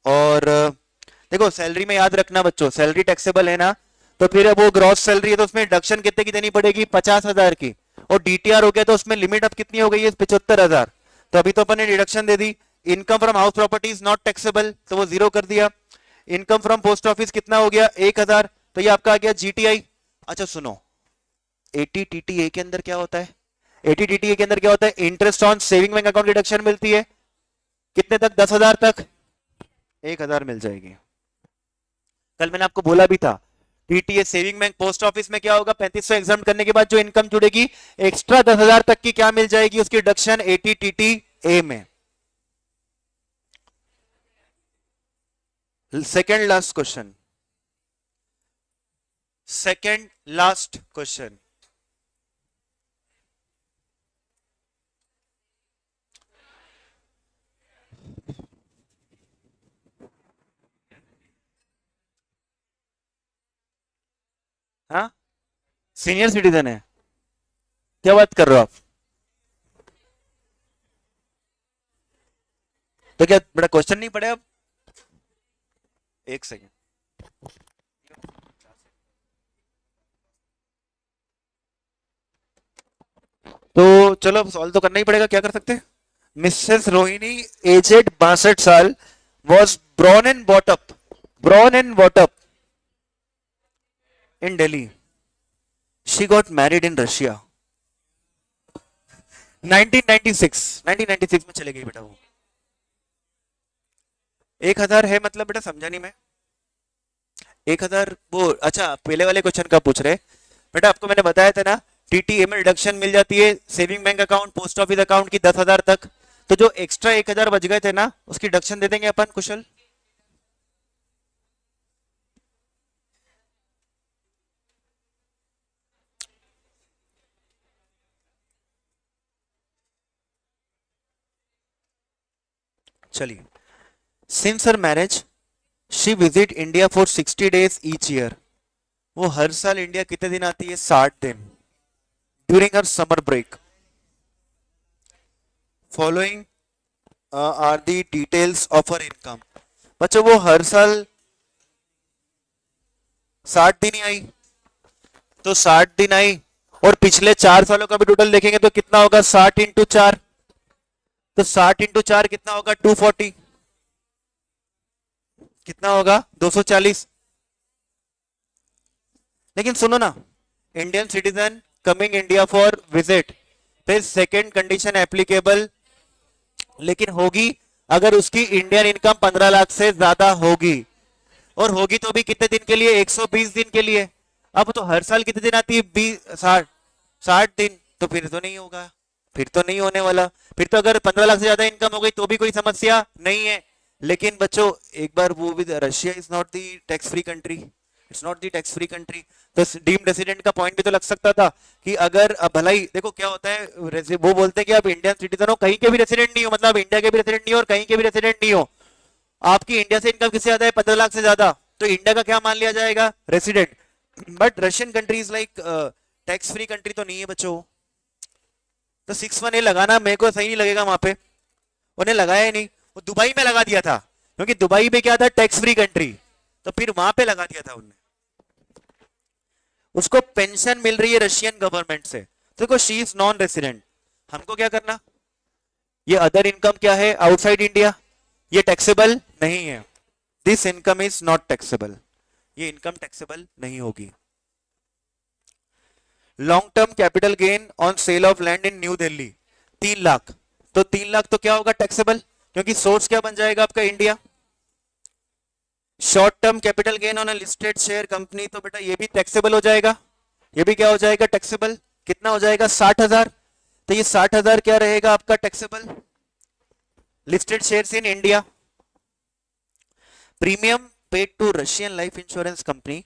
और देखो सैलरी में याद रखना बच्चों, सैलरी टैक्सेबल है ना, तो फिर वो ग्रॉस सैलरी है तो उसमें डिडक्शन कितने की देनी पड़ेगी, 50,000 की। और डीटीआर हो गया तो उसमें लिमिट अब कितनी हो गई है, 75,000। तो अभी तो अपन ने deduction they the. Income from house property is not taxable, तो वो 0 कर दिया। इनकम फ्रॉम पोस्ट ऑफिस कितना हो गया, 1,000, तो ये आपका आ गया जीटीआई। अच्छा सुनो, एटीटीटीए के अंदर क्या होता है, एटीटीटीए के अंदर क्या होता है, interest on saving bank account deduction मिलती है कितने तक, 10,000 तक, 1,000 मिल जाएगी। कल मैंने आपको बोला भी था, TTA saving bank post office में क्या होगा, 3500 एग्जाम करने के बाद जो इनकम जुड़ेगी एक्स्ट्रा 10,000 तक की क्या मिल जाएगी, उसकी डिडक्शन एटीटीटीए में। Second last question, second last question. हाँ, सीनियर सिटीजन है, क्या बात कर रहे हो आप, तो क्या बड़ा क्वेश्चन नहीं पढ़े आप, एक सेकेंड। तो चलो सॉल्व तो करना ही पड़ेगा, क्या कर सकते हैं। मिसेस रोहिणी, एजेड 62 साल, was born and brought up, born and brought up in Delhi. She got married in Russia 1996 में चले गई बेटा वो। 1,000 है मतलब बेटा, समझा नहीं मैं। 1,000 वो, अच्छा पहले वाले क्वेश्चन का पूछ रहे बेटा, आपको मैंने बताया था ना, टीटीए में रिडक्शन मिल जाती है saving bank account post office account की 10,000 तक। तो जो एक्स्ट्रा 1,000 बच गए थे ना, उसकी डिडक्शन दे देंगे अपन, कुशल। चलिए, since her marriage she visit India for 60 days each year. वो हर साल इंडिया कितने दिन आती है, 60 दिन, during her summer break. Following are the details of her income. बच्चों वो हर साल 60 दिन ही आई, तो 60 दिन आई, और पिछले 4 सालों का भी टोटल देखेंगे तो कितना होगा, 60 इंटू 4, तो 60 इंटू 4 कितना होगा, 240, कितना होगा, 240। लेकिन सुनो ना, Indian citizen coming India for visit, फिर सेकेंड कंडीशन एप्लीकेबल, लेकिन होगी अगर उसकी इंडियन इनकम 15 लाख से ज्यादा होगी, और होगी तो भी कितने दिन के लिए, 120 दिन के लिए। अब तो हर साल कितने दिन आती है, 60 दिन, तो फिर तो नहीं होगा, फिर तो नहीं होने वाला। फिर तो अगर 15 लाख से ज्यादा इनकम हो गई तो भी कोई समस्या नहीं है। लेकिन बच्चों एक बार वो भी, Russia is not the tax free country, it's not the tax free country. तो डीम्ड रेसिडेंट का पॉइंट भी तो लग सकता था कि अगर भला ही, देखो क्या होता है, वो बोलते हैं कि आप इंडियन सिटीजन हो, कहीं के भी रेसिडेंट नहीं हो, मतलब इंडिया के भी रेसिडेंट नहीं हो और कहीं के भी रेसिडेंट नहीं हो, आपकी इंडिया से इनकम किससे ज्यादा है, 15 लाख से ज्यादा, तो इंडिया का क्या मान लिया जाएगा, resident. But Russian country is like tax free country तो नहीं है बच्चों। तो 6-1 लगाना मेरे को सही नहीं लगेगा, वहां पे उन्हें लगाया ही नहीं, वो दुबई में लगा दिया था, क्योंकि दुबई में क्या था, टैक्स फ्री कंट्री, तो फिर वहां पे लगा दिया था उन्होंने। उसको पेंशन मिल रही है रशियन गवर्नमेंट से, तो देखो शी इज नॉन रेसिडेंट, हमको क्या करना, ये अदर इनकम क्या है आउटसाइड इंडिया, ये टैक्सेबल नहीं है, this income is not taxable, ये इनकम टैक्सेबल नहीं होगी। Long term capital gain on sale of land in new Delhi 3 lakh, तो 3 लाख तो क्या होगा, टैक्सेबल, क्योंकि सोर्स क्या बन जाएगा आपका, India. Short term capital gain on a listed share company, तो बेटा ये भी टैक्सेबल हो जाएगा, ये भी क्या हो जाएगा, टैक्सेबल। कितना हो जाएगा, 60,000, तो ये 60,000 क्या रहेगा आपका taxable, listed shares in India. Premium paid to Russian life insurance company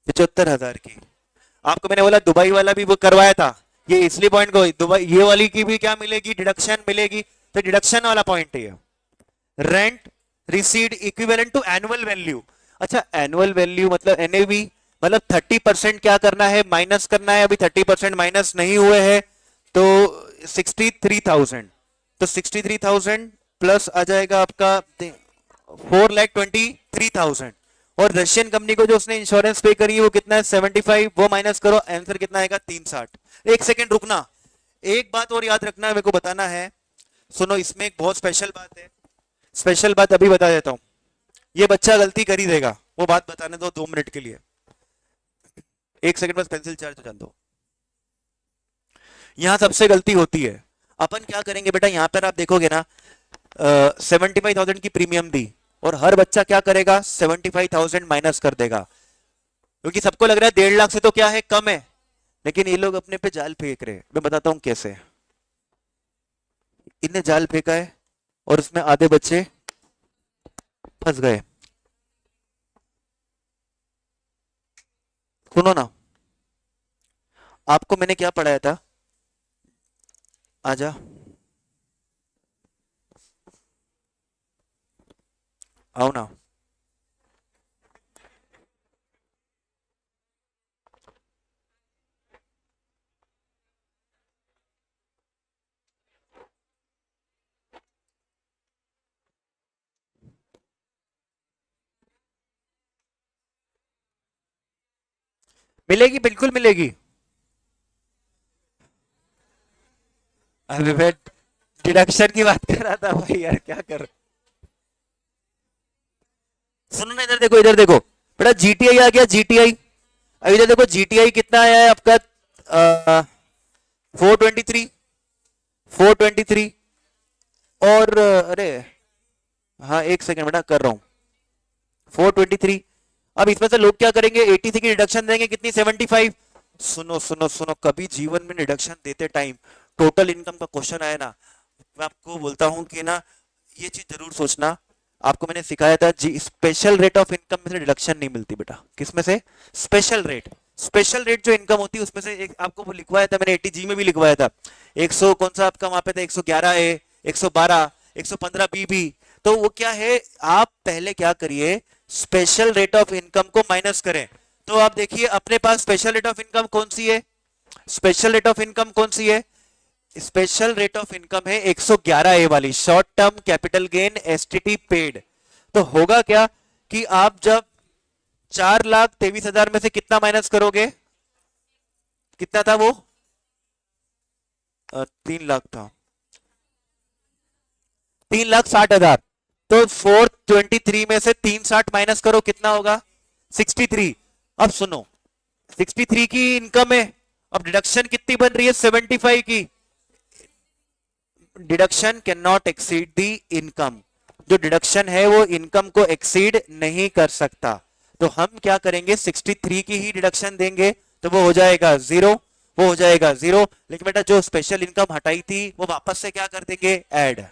75,000 की। आपको मैंने बोला दुबई वाला भी वो करवाया था, ये इसलिए पॉइंट को दुबई ये वाली की भी क्या मिलेगी, डिडक्शन मिलेगी, तो डिडक्शन वाला पॉइंट है। Rent received equivalent to annual value. अच्छा एनुअल वैल्यू मतलब एनएवी, मतलब 30% क्या करना है, माइनस करना है। अभी 30% माइनस नहीं हुए हैं तो 63,000, तो 63,000 प्लस आ जाएगा आपका 4,23,000। और रशियन कंपनी को जो उसने इंश्योरेंस पे करी है वो कितना है 75, वो माइनस करो, आंसर कितना आएगा 360। एक सेकेंड रुकना, एक बात और याद रखना है, मेरे को बताना है। सुनो इसमें एक बहुत स्पेशल बात है, स्पेशल बात अभी बता देता हूं। ये बच्चा गलती कर ही देगा, वो बात बताने दो 2 मिनट के लिए। एक सेकंड बस पेंसिल चार्ज हो जाने दो। यहां सबसे गलती होती है। अपन क्या करेंगे बेटा, यहां पर आप देखोगे ना 75,000 की प्रीमियम दी और हर बच्चा क्या करेगा 75,000 माइनस कर देगा, क्योंकि सबको लग रहा है 1.5 लाख से तो क्या है कम है, लेकिन ये लोग अपने पे जाल फेंक रहे हैं। मैं बताता हूं कैसे। इनने जाल फेंका है और उसमें आधे बच्चे फंस गए। सुनो ना, आपको मैंने क्या पढ़ाया था, आजा आओ ना। मिलेगी, बिल्कुल मिलेगी। अभी मैं डिडक्शन की बात कर रहा था भाई, यार क्या कर। सुनो ना, इधर देखो, इधर देखो बेटा, जीटीआई आ गया, जीटीआई। अब इधर देखो जीटीआई कितना आया है आपका 423, 423। और अरे हाँ एक सेकंड बेटा कर रहा हूं, 423। अब इसमें से लोग क्या करेंगे 80 की डिडक्शन देंगे कितनी 75। सुनो सुनो सुनो, कभी जीवन में डिडक्शन देते टाइम टोटल इनकम का क्वेश्चन आया ना, मैं आपको बोलता हूं कि ना ये चीज जरूर सोचना। आपको मैंने सिखाया था जी, स्पेशल रेट ऑफ इनकम में से डिडक्शन नहीं मिलती बेटा। किसमें से, स्पेशल रेट। स्पेशल रेट जो इनकम होती है उसमें से एक आपको वो लिखवाया था मैंने, 80G में भी लिखवाया था। 100 कौन सा आपका वहां पे था, 111 ए, 112, 115 बी भी। तो वो क्या है, आप पहले क्या करिए, स्पेशल रेट ऑफ इनकम को माइनस करें। तो आप देखिए अपने पास स्पेशल रेट ऑफ इनकम कौन सी है, स्पेशल रेट ऑफ इनकम कौन सी है, स्पेशल रेट ऑफ इनकम है 111 ए वाली, short term capital gain STT paid. तो होगा क्या कि आप जब 4,23,000 में से कितना माइनस करोगे, कितना था वो 3 लाख था, 3,60,000। तो 423 में से 360 माइनस करो कितना होगा 63। अब सुनो 63 की इनकम है, अब डिडक्शन कितनी बन रही है 75 की। Deduction can not exceed the income, जो डिडक्शन है वो इनकम को एक्सीड नहीं कर सकता। तो हम क्या करेंगे 63 की ही डिडक्शन देंगे, तो वो हो जाएगा 0, वो हो जाएगा 0। लेकिन बेटा जो स्पेशल इनकम हटाई थी वो वापस से क्या कर देंगे ऐड।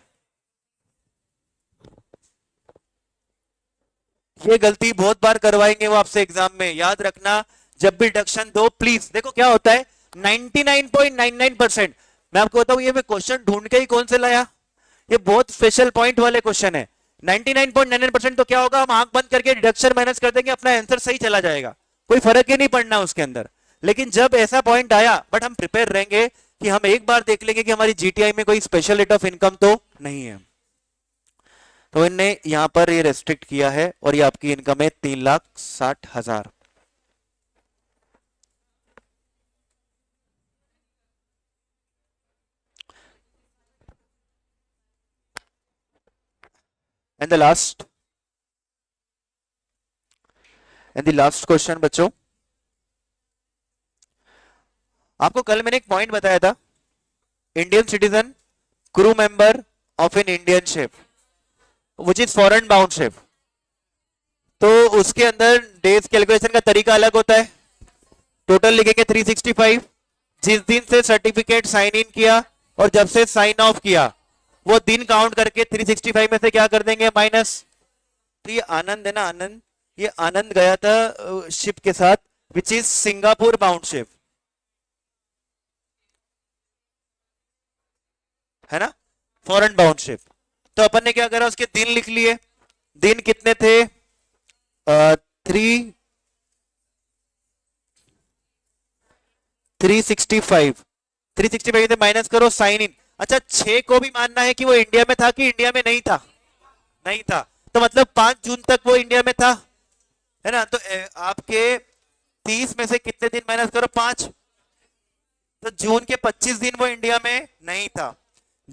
ये गलती बहुत बार करवाएंगे वो आपसे एग्जाम में, याद रखना। जब भी डिडक्शन दो प्लीज देखो क्या होता है 99.99%। मैं आपको बताऊं ये मैं क्वेश्चन ढूंढ के ही कौन से लाया, ये बहुत स्पेशल पॉइंट वाले क्वेश्चन है। 99.99% तो क्या होगा, हम आंख बंद करके डिडक्शन माइनस कर देंगे, अपना आंसर सही चला जाएगा, कोई फर्क ही नहीं पड़ना उसके अंदर। लेकिन जब ऐसा पॉइंट आया, बट हम प्रिपेयर रहेंगे कि हम एक बार देख लेंगे कि हमारी जीटीआई में कोई स्पेशल रेट ऑफ इनकम तो नहीं है। तो इनने यहां पर ये रेस्ट्रिक्ट किया है और ये आपकी इनकम है 3,60,000। एंड द लास्ट क्वेश्चन बच्चों, आपको कल मैंने एक पॉइंट बताया था, Indian citizen crew member of an Indian ship which is foreign bound ship. तो उसके अंदर डेज कैलकुलेशन का तरीका अलग होता है। टोटल लिखेंगे 365, जिस दिन से सर्टिफिकेट साइन इन किया और जब से साइन ऑफ किया वो दिन काउंट करके 365 में से क्या कर देंगे माइनस। तो ये आनंद है ना, आनंद, ये आनंद गया था शिप के साथ, which is Singapore bound ship, है ना, फॉरेन बाउंड शिप। तो अपन ने क्या करा, उसके दिन लिख लिए। दिन कितने थे, 365, 365 से माइनस करो, साइन इन। अच्छा, 6 को भी मानना है कि वो इंडिया में था कि इंडिया में नहीं था, नहीं था, तो मतलब 5 जून तक वो इंडिया में था, है ना। तो आपके 30 में से कितने दिन माइनस करो, 5, तो जून के 25 दिन वो इंडिया में नहीं था।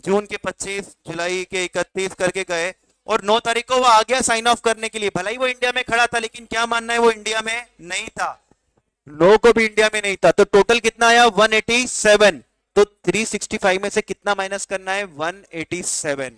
जून के 25, जुलाई के 31 करके गए, और 9 तारीख को वो आ गया साइन ऑफ करने के लिए। भला ही वो इंडिया में खड़ा था, लेकिन क्या मानना है, वो इंडिया में नहीं था, नो को भी इंडिया में नहीं था। तो टोटल कितना आया, 187। तो 365 में से कितना माइनस करना है, 187,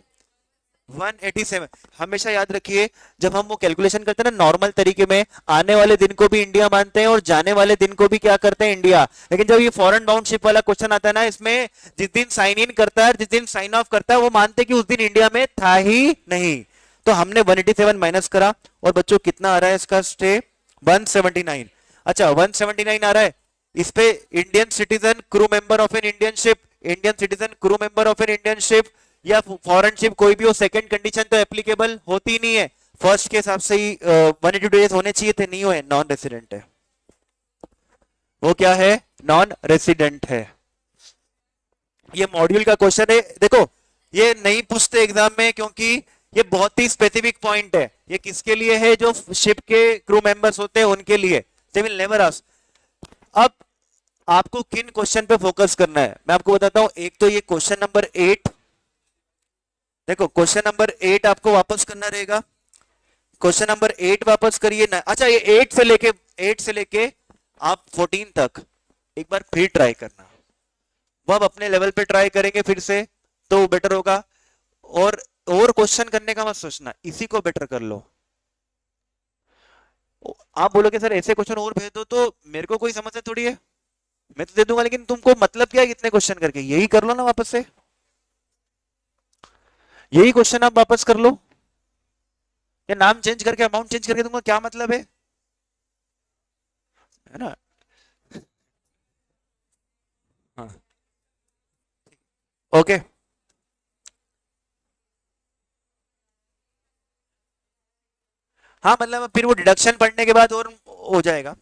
187। हमेशा याद रखिए, जब हम वो कैलकुलेशन करते हैं ना नॉर्मल तरीके में, आने वाले दिन को भी इंडिया मानते हैं और जाने वाले दिन को भी क्या करते हैं, इंडिया। लेकिन जब ये फॉरेन बाउंड शिप वाला क्वेश्चन आता है ना, इसमें जिस दिन साइन इन करता है, जिस दिन साइन ऑफ करता है, वो मानते हैं कि उस दिन इंडिया में था ही नहीं। तो हमने 187 माइनस करा, और बच्चों कितना आ रहा है इसका स्टे, 179। अच्छा, 179 आ रहा है। इस पे Indian citizen crew member of an Indian ship, Indian citizen crew member of an Indian ship या फॉरेन शिप कोई भी हो, सेकंड कंडीशन तो एप्लीकेबल होती नहीं है। फर्स्ट के हिसाब से ही 180 डेज होने चाहिए थे, नहीं हुए, नॉन रेसिडेंट है। वो क्या है, नॉन रेसिडेंट है। ये मॉड्यूल का क्वेश्चन है, देखो ये नहीं पूछते एग्जाम में, क्योंकि ये बहुत ही स्पेसिफिक पॉइंट है। ये किसके लिए है, जो शिप के क्रू मेंबर्स होते हैं उनके लिए। They will never ask. अब आपको किन क्वेश्चन पे फोकस करना है, मैं आपको बताता हूं। एक तो ये क्वेश्चन नंबर 8, देखो क्वेश्चन नंबर 8 आपको वापस करना रहेगा। क्वेश्चन नंबर 8 वापस करिए ना। अच्छा, ये 8 से लेके आप 14 तक एक बार फिर ट्राई करना। वो आप अपने लेवल पे ट्राई करेंगे फिर से तो बेटर होगा। और क्वेश्चन करने का मत सोचना, इसी को बेटर कर लो। आप बोलोगे सर ऐसे क्वेश्चन और भेज दो, तो मेरे को कोई समस्या थोड़ी है, मैं तो दे दूंगा, लेकिन तुमको मतलब क्या है इतने क्वेश्चन करके, यही कर लो ना वापस से, यही क्वेश्चन आप वापस कर लो। या नाम चेंज करके अमाउंट चेंज करके दूंगा, क्या मतलब है ना। हाँ, ओके। हाँ, मतलब फिर वो डिडक्शन पढ़ने के बाद और हो जाएगा।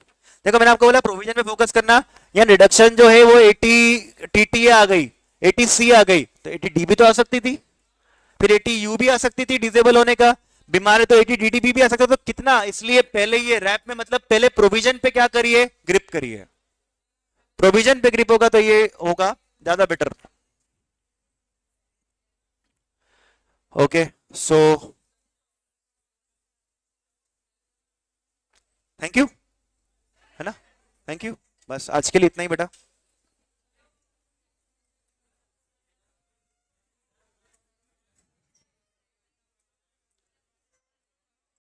देखो मैंने आपको बोला प्रोविजन पे फोकस करना, या डिडक्शन जो है वो 80 टीटीए आ गई, 80 सी आ गई, तो 80 डी भी तो आ सकती थी, फिर 80 यू भी आ सकती थी डिसेबल होने का, बीमार है तो 80 डीडीबी भी आ सकता था। तो कितना, इसलिए पहले ये रैप में मतलब पहले प्रोविजन पे क्या करिए, ग्रिप करिए। प्रोविजन पे ग्रिप होगा तो ये होगा ज्यादा better. Okay, so thank you, है ना, थैंक यू। बस आज के लिए इतना ही बेटा।